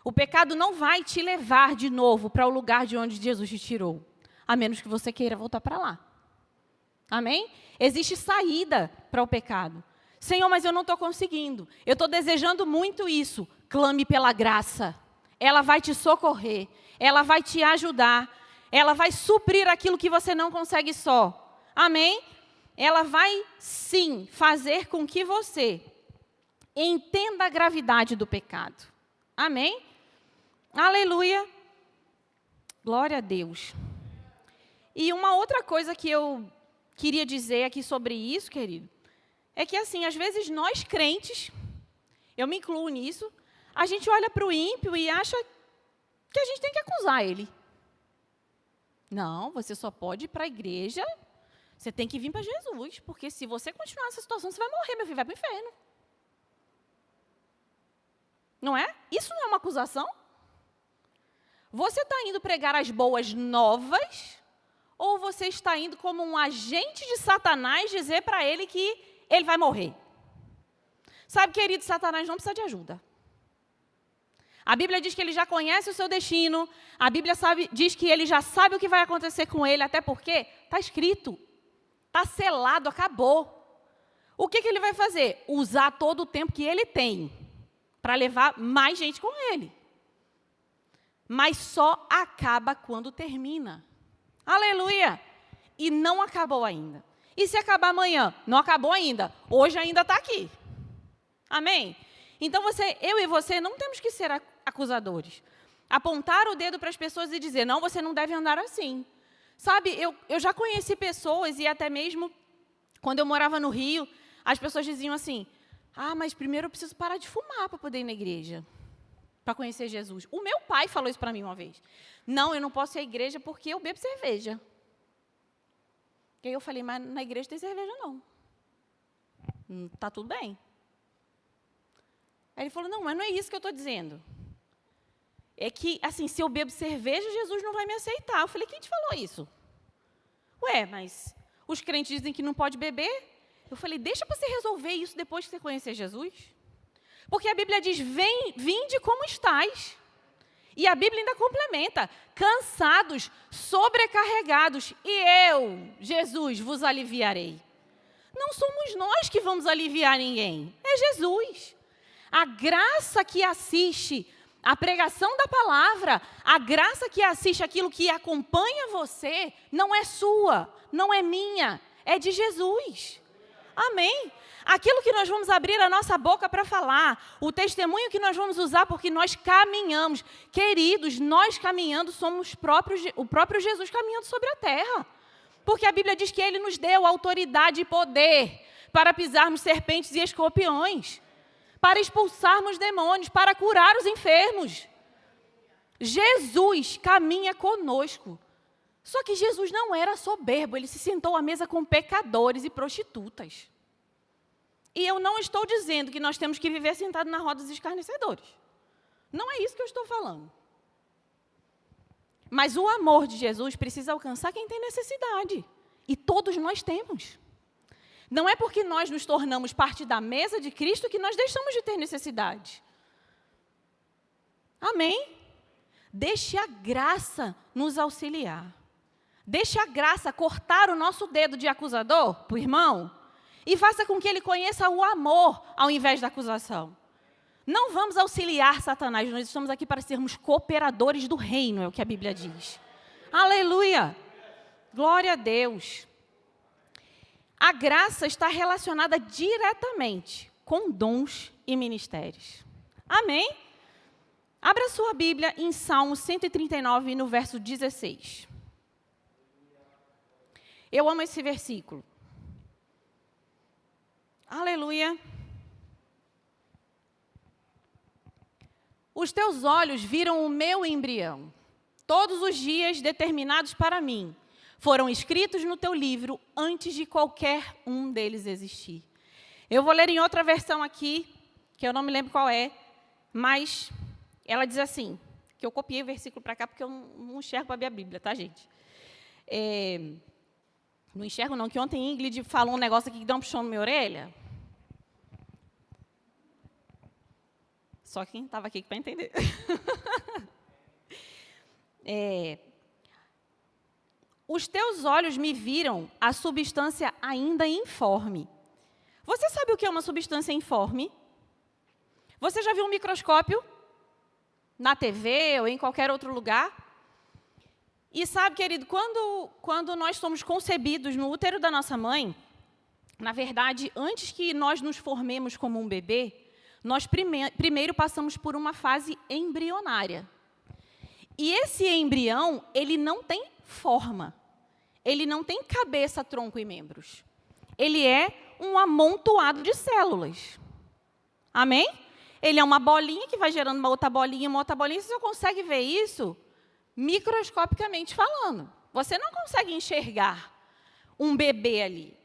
O pecado não vai te levar de novo para o lugar de onde Jesus te tirou, a menos que você queira voltar para lá. Amém? Existe saída para o pecado. Senhor, mas eu não estou conseguindo. Eu estou desejando muito isso. Clame pela graça. Ela vai te socorrer. Ela vai te ajudar. Ela vai suprir aquilo que você não consegue só. Amém? Ela vai, sim, fazer com que você entenda a gravidade do pecado. Amém? Aleluia. Glória a Deus. E uma outra coisa que eu queria dizer aqui sobre isso, querido, é que, assim, às vezes nós crentes, eu me incluo nisso, a gente olha para o ímpio e acha que a gente tem que acusar ele. Não, você só pode ir para a igreja, você tem que vir para Jesus, porque se você continuar nessa situação, você vai morrer, meu filho, vai para o inferno. Não é? Isso não é uma acusação? Você está indo pregar as boas novas, ou você está indo como um agente de Satanás dizer para ele que ele vai morrer? Sabe, querido, Satanás não precisa de ajuda. A Bíblia diz que ele já conhece o seu destino, a Bíblia diz que ele já sabe o que vai acontecer com ele, até porque está escrito, está selado, acabou. O que ele vai fazer? Usar todo o tempo que ele tem para levar mais gente com ele. Mas só acaba quando termina. Aleluia! E não acabou ainda. E se acabar amanhã? Não acabou ainda. Hoje ainda está aqui. Amém? Então, eu e você não temos que ser acusadores. Apontar o dedo para as pessoas e dizer, não, você não deve andar assim. Sabe, eu já conheci pessoas, e até mesmo quando eu morava no Rio, as pessoas diziam assim, mas primeiro eu preciso parar de fumar para poder ir na igreja, para conhecer Jesus. O meu pai falou isso para mim uma vez. Não, eu não posso ir à igreja porque eu bebo cerveja. E aí eu falei, mas na igreja tem cerveja não. Está tudo bem. Aí ele falou, não, mas não é isso que eu estou dizendo. É que, assim, se eu bebo cerveja, Jesus não vai me aceitar. Eu falei, quem te falou isso? Ué, mas os crentes dizem que não pode beber. Eu falei, deixa para você resolver isso depois que você conhecer Jesus. Porque a Bíblia diz, vinde como estais. E a Bíblia ainda complementa, cansados, sobrecarregados, e eu, Jesus, vos aliviarei. Não somos nós que vamos aliviar ninguém, é Jesus. A graça que assiste a pregação da palavra, a graça que assiste aquilo que acompanha você, não é sua, não é minha, é de Jesus. Amém? Aquilo que nós vamos abrir a nossa boca para falar, o testemunho que nós vamos usar porque nós caminhamos. Queridos, nós caminhando somos o próprio Jesus caminhando sobre a terra. Porque a Bíblia diz que Ele nos deu autoridade e poder para pisarmos serpentes e escorpiões, para expulsarmos demônios, para curar os enfermos. Jesus caminha conosco. Só que Jesus não era soberbo, Ele se sentou à mesa com pecadores e prostitutas. E eu não estou dizendo que nós temos que viver sentados na roda dos escarnecedores. Não é isso que eu estou falando. Mas o amor de Jesus precisa alcançar quem tem necessidade. E todos nós temos. Não é porque nós nos tornamos parte da mesa de Cristo que nós deixamos de ter necessidade. Amém? Deixe a graça nos auxiliar. Deixe a graça cortar o nosso dedo de acusador para o irmão e faça com que ele conheça o amor ao invés da acusação. Não vamos auxiliar Satanás, nós estamos aqui para sermos cooperadores do reino, é o que a Bíblia diz. Aleluia! Glória a Deus! A graça está relacionada diretamente com dons e ministérios. Amém? Abra sua Bíblia em Salmo 139, no verso 16. Eu amo esse versículo. Aleluia! Os teus olhos viram o meu embrião. Todos os dias determinados para mim foram escritos no teu livro antes de qualquer um deles existir. Eu vou ler em outra versão aqui, que eu não me lembro qual é, mas ela diz assim, que eu copiei o versículo para cá porque eu não enxergo a minha Bíblia, tá, gente? Não enxergo não, que ontem Ingrid falou um negócio aqui que deu um puxão na minha orelha. Só quem estava aqui para entender. Os teus olhos me viram a substância ainda informe. Você sabe o que é uma substância informe? Você já viu um microscópio? Na TV ou em qualquer outro lugar? E sabe, querido, quando nós somos concebidos no útero da nossa mãe, na verdade, antes que nós nos formemos como um bebê, nós primeiro passamos por uma fase embrionária. E esse embrião, ele não tem forma. Ele não tem cabeça, tronco e membros. Ele é um amontoado de células. Amém? Ele é uma bolinha que vai gerando uma outra bolinha. Você só consegue ver isso microscopicamente falando. Você não consegue enxergar um bebê ali.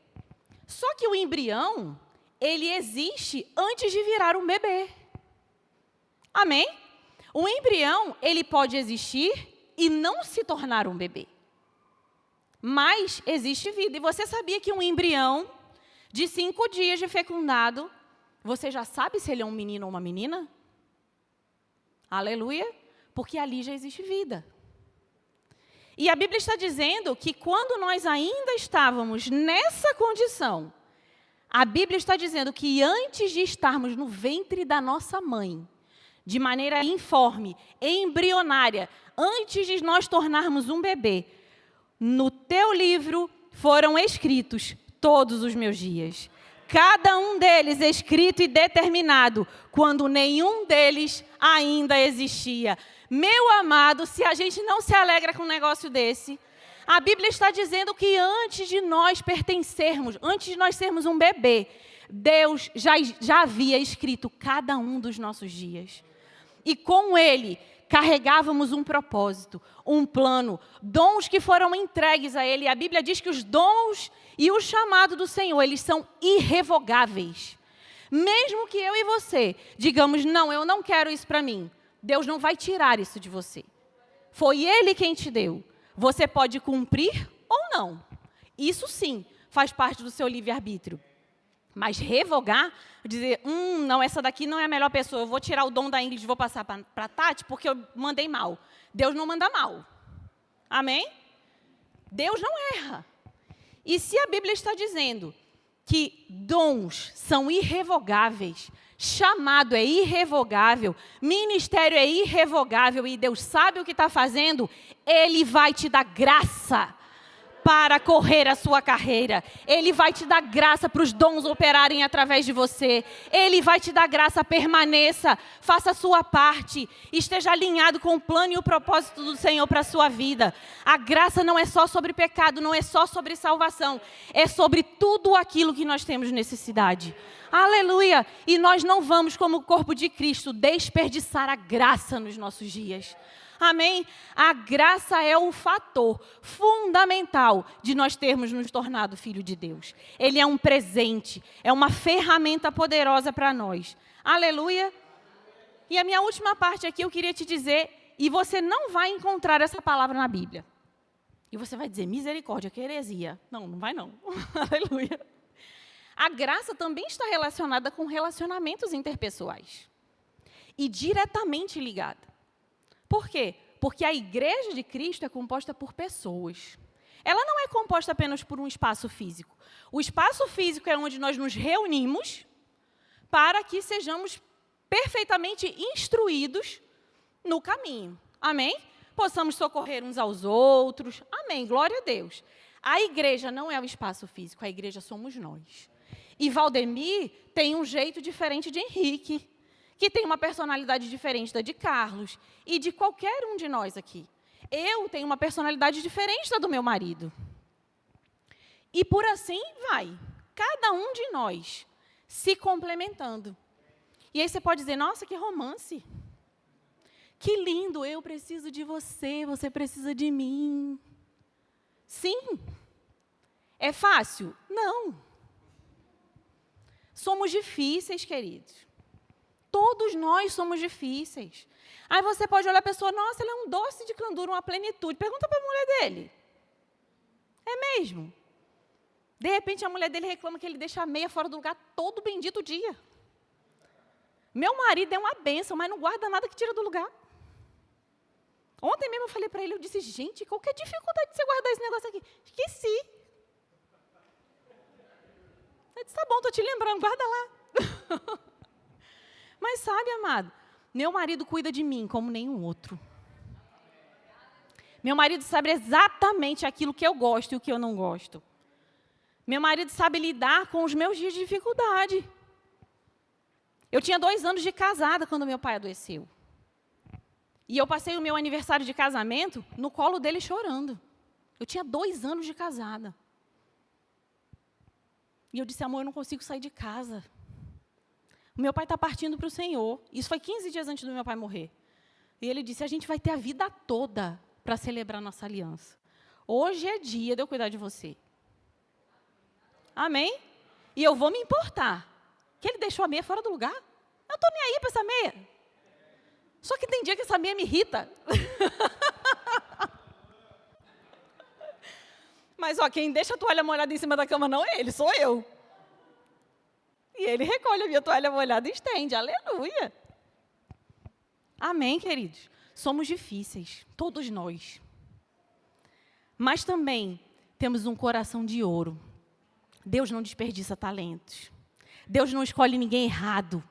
Só que o embrião, ele existe antes de virar um bebê. Amém? O embrião, ele pode existir e não se tornar um bebê. Mas existe vida. E você sabia que um embrião de 5 dias de fecundado, você já sabe se ele é um menino ou uma menina? Aleluia! Porque ali já existe vida. E a Bíblia está dizendo que quando nós ainda estávamos nessa condição, a Bíblia está dizendo que antes de estarmos no ventre da nossa mãe, de maneira informe, embrionária, antes de nós tornarmos um bebê, no teu livro foram escritos todos os meus dias. Cada um deles escrito e determinado, quando nenhum deles ainda existia. Meu amado, se a gente não se alegra com um negócio desse, a Bíblia está dizendo que antes de nós pertencermos, antes de nós sermos um bebê, Deus já havia escrito cada um dos nossos dias. E com Ele, carregávamos um propósito, um plano, dons que foram entregues a Ele. A Bíblia diz que os dons e o chamado do Senhor, eles são irrevogáveis. Mesmo que eu e você digamos, não, eu não quero isso para mim, Deus não vai tirar isso de você. Foi Ele quem te deu. Você pode cumprir ou não. Isso sim faz parte do seu livre-arbítrio. Mas revogar, dizer, não, essa daqui não é a melhor pessoa, eu vou tirar o dom da Ingrid e vou passar para a Tati porque eu mandei mal. Deus não manda mal. Amém? Deus não erra. E se a Bíblia está dizendo que dons são irrevogáveis, chamado é irrevogável, ministério é irrevogável e Deus sabe o que está fazendo, Ele vai te dar graça para correr a sua carreira. Ele vai te dar graça para os dons operarem através de você. Ele vai te dar graça, permaneça, faça a sua parte, esteja alinhado com o plano e o propósito do Senhor para a sua vida. A graça não é só sobre pecado, não é só sobre salvação, é sobre tudo aquilo que nós temos necessidade. Aleluia! E nós não vamos, como o corpo de Cristo, desperdiçar a graça nos nossos dias. Amém? A graça é o fator fundamental de nós termos nos tornado filho de Deus. Ele é um presente, é uma ferramenta poderosa para nós. Aleluia! E a minha última parte aqui eu queria te dizer, e você não vai encontrar essa palavra na Bíblia. E você vai dizer, misericórdia, que heresia. Não, não vai não. Aleluia. A graça também está relacionada com relacionamentos interpessoais. E diretamente ligada. Por quê? Porque a igreja de Cristo é composta por pessoas. Ela não é composta apenas por um espaço físico. O espaço físico é onde nós nos reunimos para que sejamos perfeitamente instruídos no caminho. Amém? Possamos socorrer uns aos outros. Amém. Glória a Deus. A igreja não é o espaço físico, a igreja somos nós. E Valdemir tem um jeito diferente de Henrique, que tem uma personalidade diferente da de Carlos e de qualquer um de nós aqui. Eu tenho uma personalidade diferente da do meu marido. E por assim vai. Cada um de nós se complementando. E aí você pode dizer, nossa, que romance. Que lindo, eu preciso de você, você precisa de mim. Sim. É fácil? Não. Somos difíceis, queridos. Todos nós somos difíceis. Aí você pode olhar a pessoa, nossa, ela é um doce de candura, uma plenitude. Pergunta para a mulher dele. É mesmo? De repente, a mulher dele reclama que ele deixa a meia fora do lugar todo bendito dia. Meu marido é uma bênção, mas não guarda nada que tira do lugar. Ontem mesmo eu falei para ele, eu disse, gente, qual que é a dificuldade de você guardar esse negócio aqui? Esqueci. Eu disse, tá bom, estou te lembrando, guarda lá. Mas sabe, amado, meu marido cuida de mim como nenhum outro. Meu marido sabe exatamente aquilo que eu gosto e o que eu não gosto. Meu marido sabe lidar com os meus dias de dificuldade. Eu tinha 2 anos de casada quando meu pai adoeceu. E eu passei o meu aniversário de casamento no colo dele chorando. Eu tinha 2 anos de casada. E eu disse, amor, eu não consigo sair de casa. O meu pai está partindo para o Senhor. Isso foi 15 dias antes do meu pai morrer. E ele disse, a gente vai ter a vida toda para celebrar nossa aliança. Hoje é dia de eu cuidar de você. Amém? E eu vou me importar. Que ele deixou a meia fora do lugar? Eu estou nem aí para essa meia. Só que tem dia que essa meia me irrita. Mas, ó, quem deixa a toalha molhada em cima da cama não é ele, sou eu. E ele recolhe a minha toalha molhada e estende. Aleluia. Amém, queridos? Somos difíceis, todos nós. Mas também temos um coração de ouro. Deus não desperdiça talentos. Deus não escolhe ninguém errado.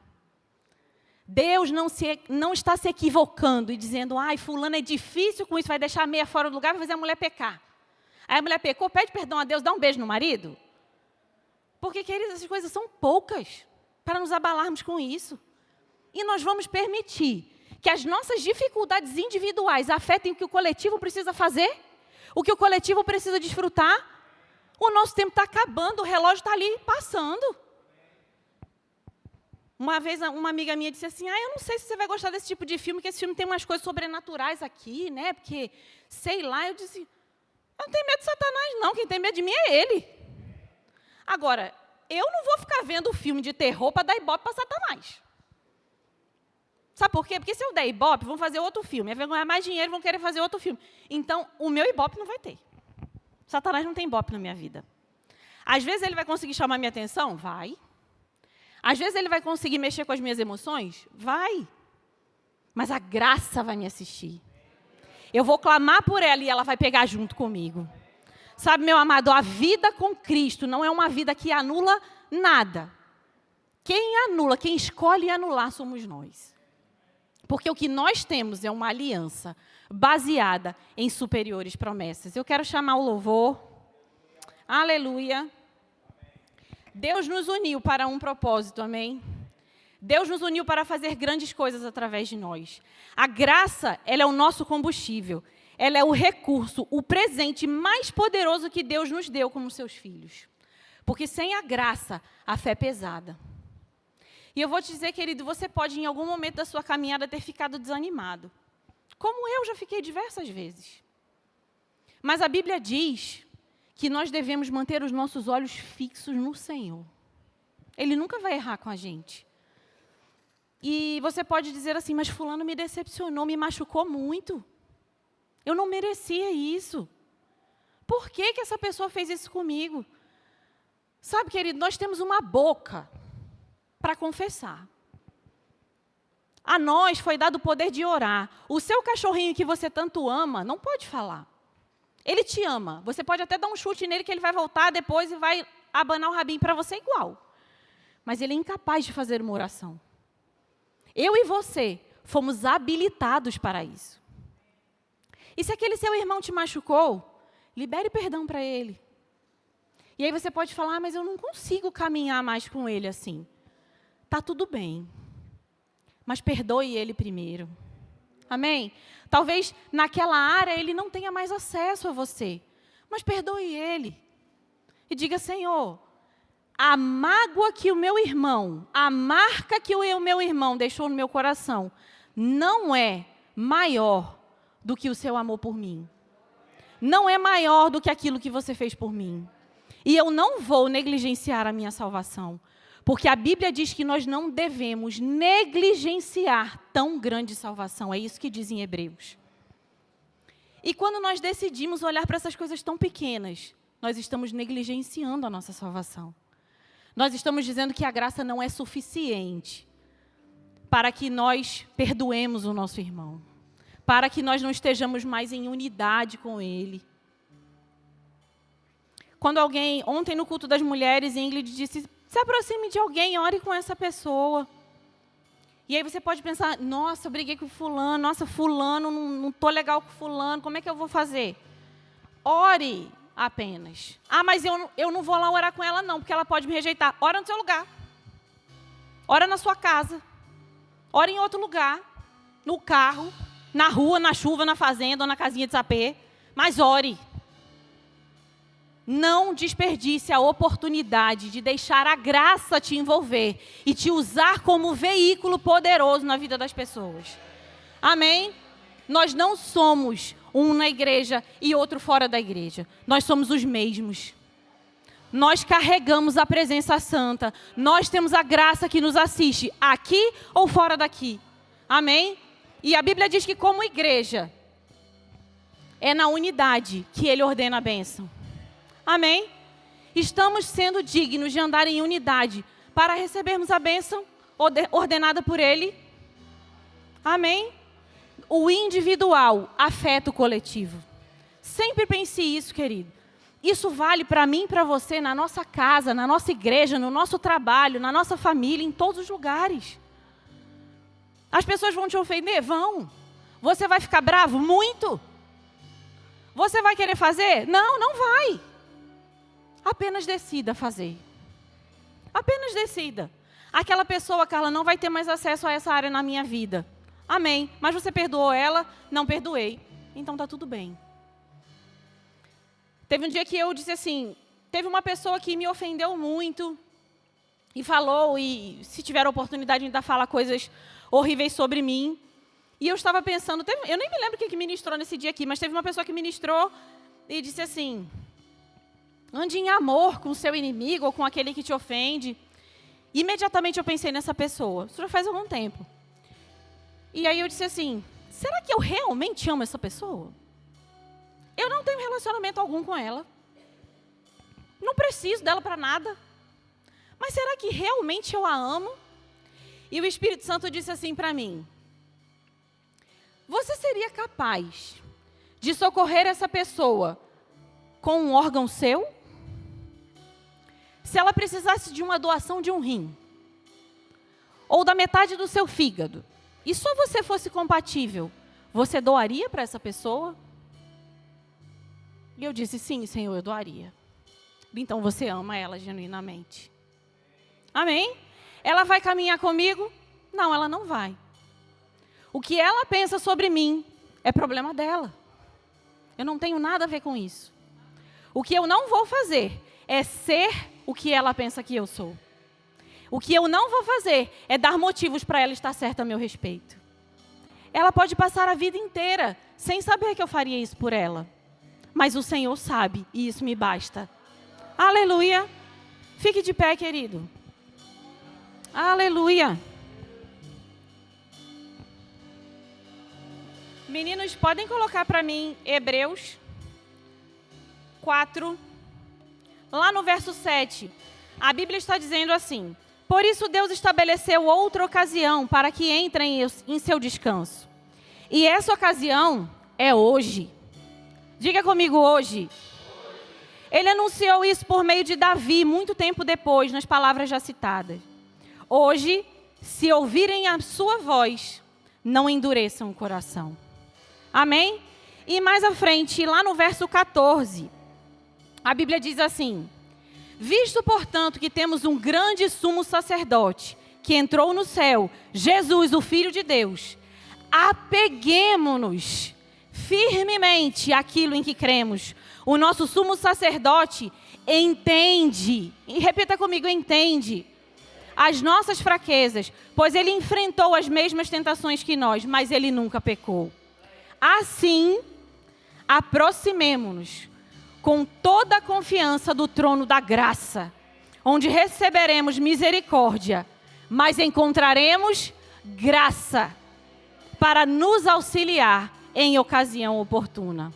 Deus não está se equivocando e dizendo, ai, fulano é difícil com isso, vai deixar a meia fora do lugar, vai fazer a mulher pecar. Aí a mulher pecou, pede perdão a Deus, dá um beijo no marido. Porque, queridos, essas coisas são poucas para nos abalarmos com isso. E nós vamos permitir que as nossas dificuldades individuais afetem o que o coletivo precisa fazer, o que o coletivo precisa desfrutar. O nosso tempo está acabando, o relógio está ali passando. Uma vez, uma amiga minha disse assim, eu não sei se você vai gostar desse tipo de filme, porque esse filme tem umas coisas sobrenaturais aqui, né? Porque, sei lá, eu disse, eu não tenho medo de Satanás, não. Quem tem medo de mim é ele. Agora, eu não vou ficar vendo filme de terror para dar ibope para Satanás. Sabe por quê? Porque se eu der ibope, vão fazer outro filme. Vai ganhar mais dinheiro, vão querer fazer outro filme. Então, o meu ibope não vai ter. Satanás não tem ibope na minha vida. Às vezes ele vai conseguir chamar minha atenção? Vai. Às vezes ele vai conseguir mexer com as minhas emoções? Vai. Mas a graça vai me assistir. Eu vou clamar por ela e ela vai pegar junto comigo. Sabe, meu amado, a vida com Cristo não é uma vida que anula nada. Quem anula, quem escolhe anular somos nós. Porque o que nós temos é uma aliança baseada em superiores promessas. Eu quero chamar o louvor. Aleluia. Deus nos uniu para um propósito, amém? Deus nos uniu para fazer grandes coisas através de nós. A graça, ela é o nosso combustível. Ela é o recurso, o presente mais poderoso que Deus nos deu como seus filhos. Porque sem a graça, a fé é pesada. E eu vou te dizer, querido, você pode em algum momento da sua caminhada ter ficado desanimado. Como eu já fiquei diversas vezes. Mas a Bíblia diz que nós devemos manter os nossos olhos fixos no Senhor. Ele nunca vai errar com a gente. E você pode dizer assim, mas fulano me decepcionou, me machucou muito. Eu não merecia isso. Por que que essa pessoa fez isso comigo? Sabe, querido, nós temos uma boca para confessar. A nós foi dado o poder de orar. O seu cachorrinho que você tanto ama não pode falar. Ele te ama. Você pode até dar um chute nele que ele vai voltar depois e vai abanar o rabinho para você igual. Mas ele é incapaz de fazer uma oração. Eu e você fomos habilitados para isso. E se aquele seu irmão te machucou, libere perdão para ele. E aí você pode falar, mas eu não consigo caminhar mais com ele assim. Tá tudo bem. Mas perdoe ele primeiro. Amém? Talvez naquela área ele não tenha mais acesso a você. Mas perdoe ele. E diga, Senhor, a mágoa que o meu irmão, a marca que o meu irmão deixou no meu coração, não é maior do que o seu amor por mim. Não é maior do que aquilo que você fez por mim. E eu não vou negligenciar a minha salvação. Porque a Bíblia diz que nós não devemos negligenciar tão grande salvação. É isso que diz em Hebreus. E quando nós decidimos olhar para essas coisas tão pequenas, nós estamos negligenciando a nossa salvação. Nós estamos dizendo que a graça não é suficiente para que nós perdoemos o nosso irmão. Para que nós não estejamos mais em unidade com ele. Quando alguém, ontem no culto das mulheres, Ingrid disse, se aproxime de alguém, ore com essa pessoa. E aí você pode pensar, nossa, eu briguei com fulano, nossa, fulano, não estou legal com fulano, como é que eu vou fazer? Ore apenas. Ah, mas eu não vou lá orar com ela não, porque ela pode me rejeitar. Ora no seu lugar. Ora na sua casa. Ora em outro lugar. No carro, na rua, na chuva, na fazenda ou na casinha de sapê. Mas ore. Não desperdice a oportunidade de deixar a graça te envolver e te usar como veículo poderoso na vida das pessoas. Amém? Nós não somos um na igreja e outro fora da igreja. Nós somos os mesmos. Nós carregamos a presença santa. Nós temos a graça que nos assiste aqui ou fora daqui. Amém? E a Bíblia diz que como igreja, é na unidade que Ele ordena a bênção. Amém? Estamos sendo dignos de andar em unidade para recebermos a bênção ordenada por Ele. Amém? O individual afeta o coletivo. Sempre pense isso, querido. Isso vale para mim e para você na nossa casa, na nossa igreja, no nosso trabalho, na nossa família, em todos os lugares. As pessoas vão te ofender? Vão. Você vai ficar bravo? Muito. Você vai querer fazer? Não, não vai. Apenas decida fazer. Apenas decida. Aquela pessoa, Carla, não vai ter mais acesso a essa área na minha vida. Amém. Mas você perdoou ela? Não perdoei. Então está tudo bem. Teve um dia que eu disse assim, teve uma pessoa que me ofendeu muito e falou, e se tiver a oportunidade ainda fala coisas horríveis sobre mim. E eu estava pensando, eu nem me lembro quem que ministrou nesse dia aqui, mas teve uma pessoa que ministrou e disse assim, ande em amor com o seu inimigo ou com aquele que te ofende. Imediatamente eu pensei nessa pessoa. Isso já faz algum tempo. E aí eu disse assim, será que eu realmente amo essa pessoa? Eu não tenho relacionamento algum com ela. Não preciso dela para nada. Mas será que realmente eu a amo? E o Espírito Santo disse assim para mim, você seria capaz de socorrer essa pessoa com um órgão seu? Se ela precisasse de uma doação de um rim, ou da metade do seu fígado, e só você fosse compatível, você doaria para essa pessoa? E eu disse, sim, Senhor, eu doaria. Então você ama ela genuinamente. Amém? Ela vai caminhar comigo? Não, ela não vai. O que ela pensa sobre mim é problema dela. Eu não tenho nada a ver com isso. O que eu não vou fazer é ser o que ela pensa que eu sou. O que eu não vou fazer é dar motivos para ela estar certa a meu respeito. Ela pode passar a vida inteira sem saber que eu faria isso por ela. Mas o Senhor sabe e isso me basta. Aleluia. Fique de pé, querido. Aleluia. Meninos, podem colocar para mim Hebreus 4, lá no verso 7. A Bíblia está dizendo assim: por isso Deus estabeleceu outra ocasião para que entrem em seu descanso. E essa ocasião é hoje. Diga comigo, hoje. Ele anunciou isso por meio de Davi, muito tempo depois, nas palavras já citadas. Hoje, se ouvirem a sua voz, não endureçam o coração. Amém? E mais à frente, lá no verso 14, a Bíblia diz assim: visto, portanto, que temos um grande sumo sacerdote, que entrou no céu, Jesus, o Filho de Deus, apeguemo-nos firmemente àquilo em que cremos. O nosso sumo sacerdote entende, e repita comigo, entende as nossas fraquezas, pois ele enfrentou as mesmas tentações que nós, mas ele nunca pecou. Assim, aproximemo-nos com toda a confiança do trono da graça, onde receberemos misericórdia, mas encontraremos graça para nos auxiliar em ocasião oportuna.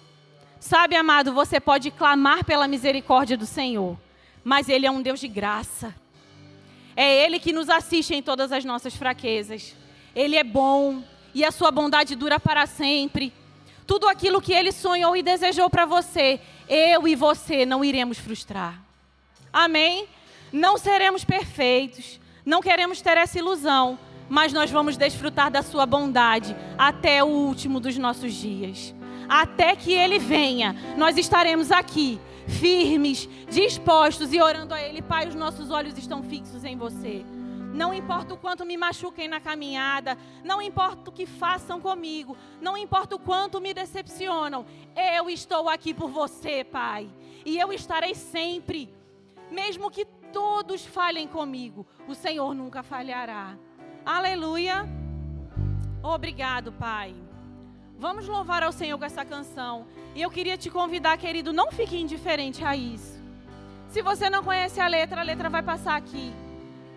Sabe, amado, você pode clamar pela misericórdia do Senhor, mas Ele é um Deus de graça. É Ele que nos assiste em todas as nossas fraquezas. Ele é bom e a sua bondade dura para sempre. Tudo aquilo que Ele sonhou e desejou para você, eu e você não iremos frustrar. Amém? Não seremos perfeitos, não queremos ter essa ilusão, mas nós vamos desfrutar da sua bondade até o último dos nossos dias. Até que Ele venha, nós estaremos aqui, firmes, dispostos e orando a Ele. Pai, os nossos olhos estão fixos em você. Não importa o quanto me machuquem na caminhada, não importa o que façam comigo, não importa o quanto me decepcionam, eu estou aqui por você, Pai. E eu estarei sempre, mesmo que todos falhem comigo, o Senhor nunca falhará. Aleluia. Obrigado, Pai. Vamos louvar ao Senhor com essa canção. E eu queria te convidar, querido, não fique indiferente a isso. Se você não conhece a letra vai passar aqui.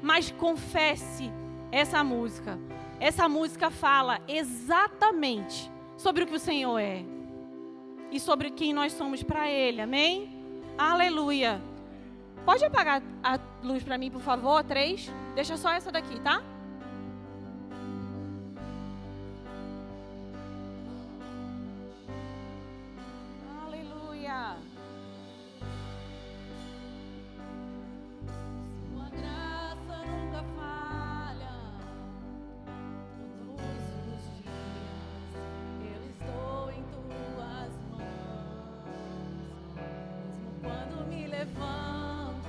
Mas confesse essa música. Essa música fala exatamente sobre o que o Senhor é. E sobre quem nós somos para Ele, amém? Aleluia. Pode apagar a luz para mim, por favor, 3? Deixa só essa daqui, tá? Aleluia. Sua graça nunca falha. Todos os dias eu estou em tuas mãos. Mesmo quando me levanto,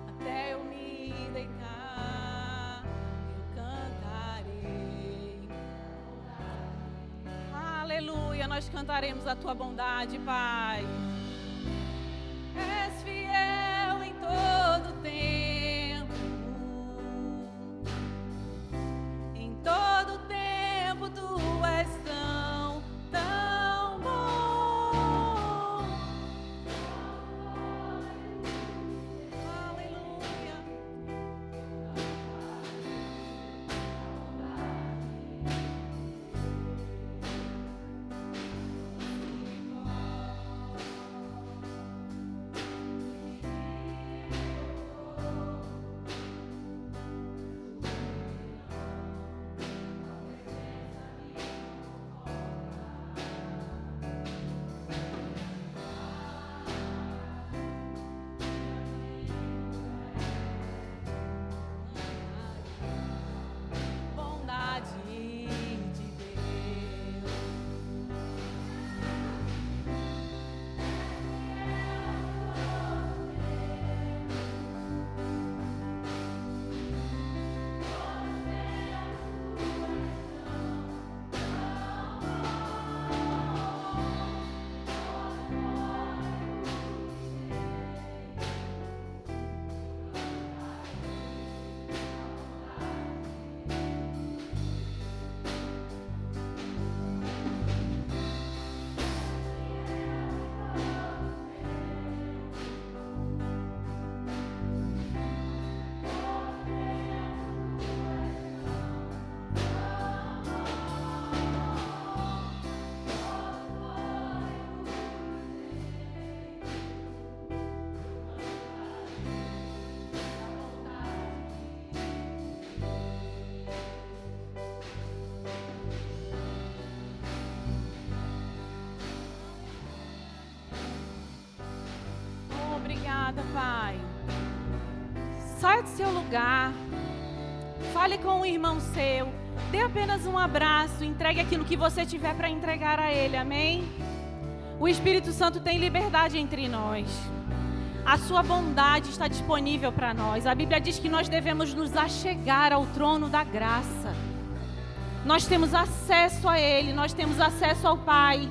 até eu me deitar, eu cantarei. Aleluia, nós cantaremos a tua bondade, Pai. És fiel em todo tempo. Em todo tempo tu és tão, tão bom. Aleluia. obrigada, Pai. Saia do seu lugar. Fale com um irmão seu. Dê apenas um abraço. Entregue aquilo que você tiver para entregar a Ele. Amém? O Espírito Santo tem liberdade entre nós. A sua bondade está disponível para nós. A Bíblia diz que nós devemos nos achegar ao trono da graça. Nós temos acesso a Ele. Nós temos acesso ao Pai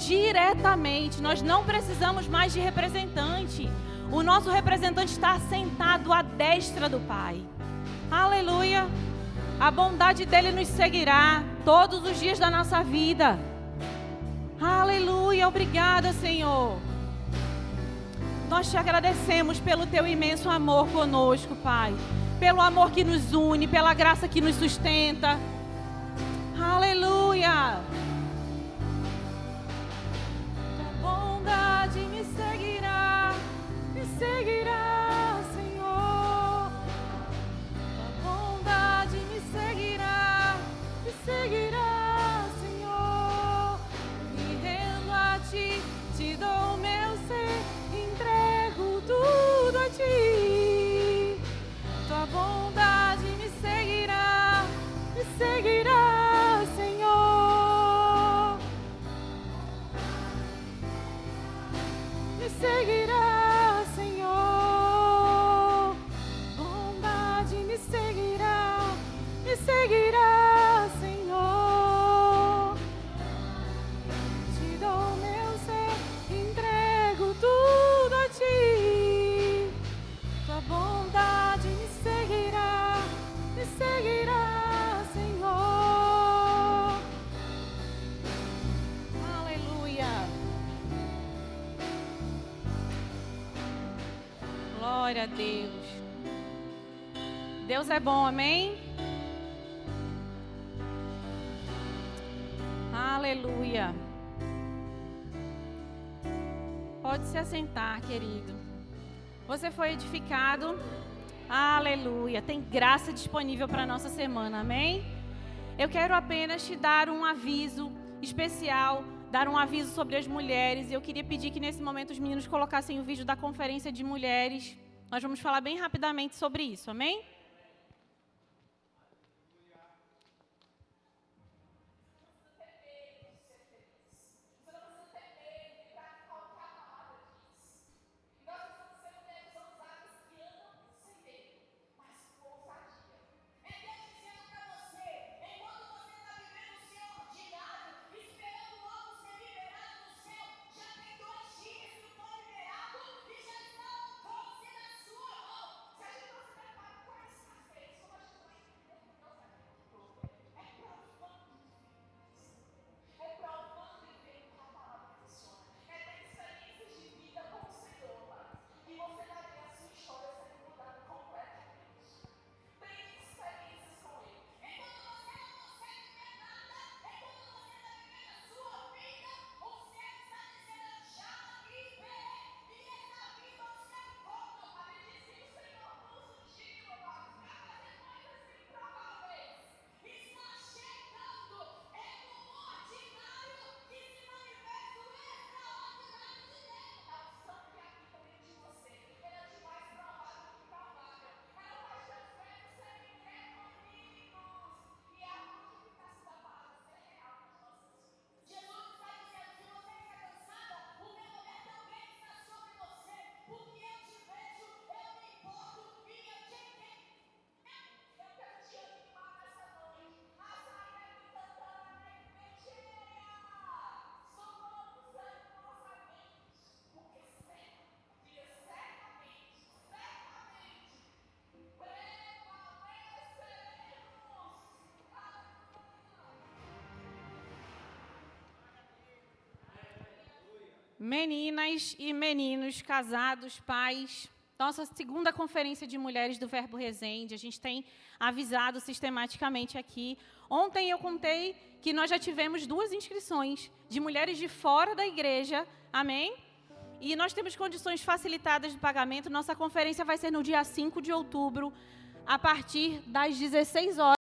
diretamente. Nós não precisamos mais de representante. O nosso representante está sentado à destra do Pai. Aleluia. A bondade dele nos seguirá todos os dias da nossa vida. Aleluia. Obrigada, Senhor. Nós te agradecemos pelo teu imenso amor conosco, Pai. Pelo amor que nos une, pela graça que nos sustenta. Aleluia. Tua bondade me seguirá, Senhor. Tua bondade me seguirá, Senhor. Me rendo a ti, te dou o meu ser, entrego tudo a ti. Tua bondade me seguirá, Senhor. Me seguirá, Senhor. Bondade me seguirá, Senhor. Te dou meu ser, entrego tudo a ti. Tua bondade me seguirá, Senhor. Aleluia. Glória a Deus. Deus é bom, amém? Aleluia. Pode se assentar, querido. Você foi edificado. Aleluia. Tem graça disponível para a nossa semana, amém? Eu quero apenas te dar um aviso especial, dar um aviso sobre as mulheres. E eu queria pedir que nesse momento os meninos colocassem o vídeo da conferência de mulheres. Nós vamos falar bem rapidamente sobre isso, amém? Meninas e meninos, casados, pais, nossa segunda conferência de mulheres do Verbo Resende, a gente tem avisado sistematicamente aqui. Ontem eu contei que nós já tivemos 2 inscrições de mulheres de fora da igreja, amém? E nós temos condições facilitadas de pagamento. Nossa conferência vai ser no dia 5 de outubro, a partir das 16 horas.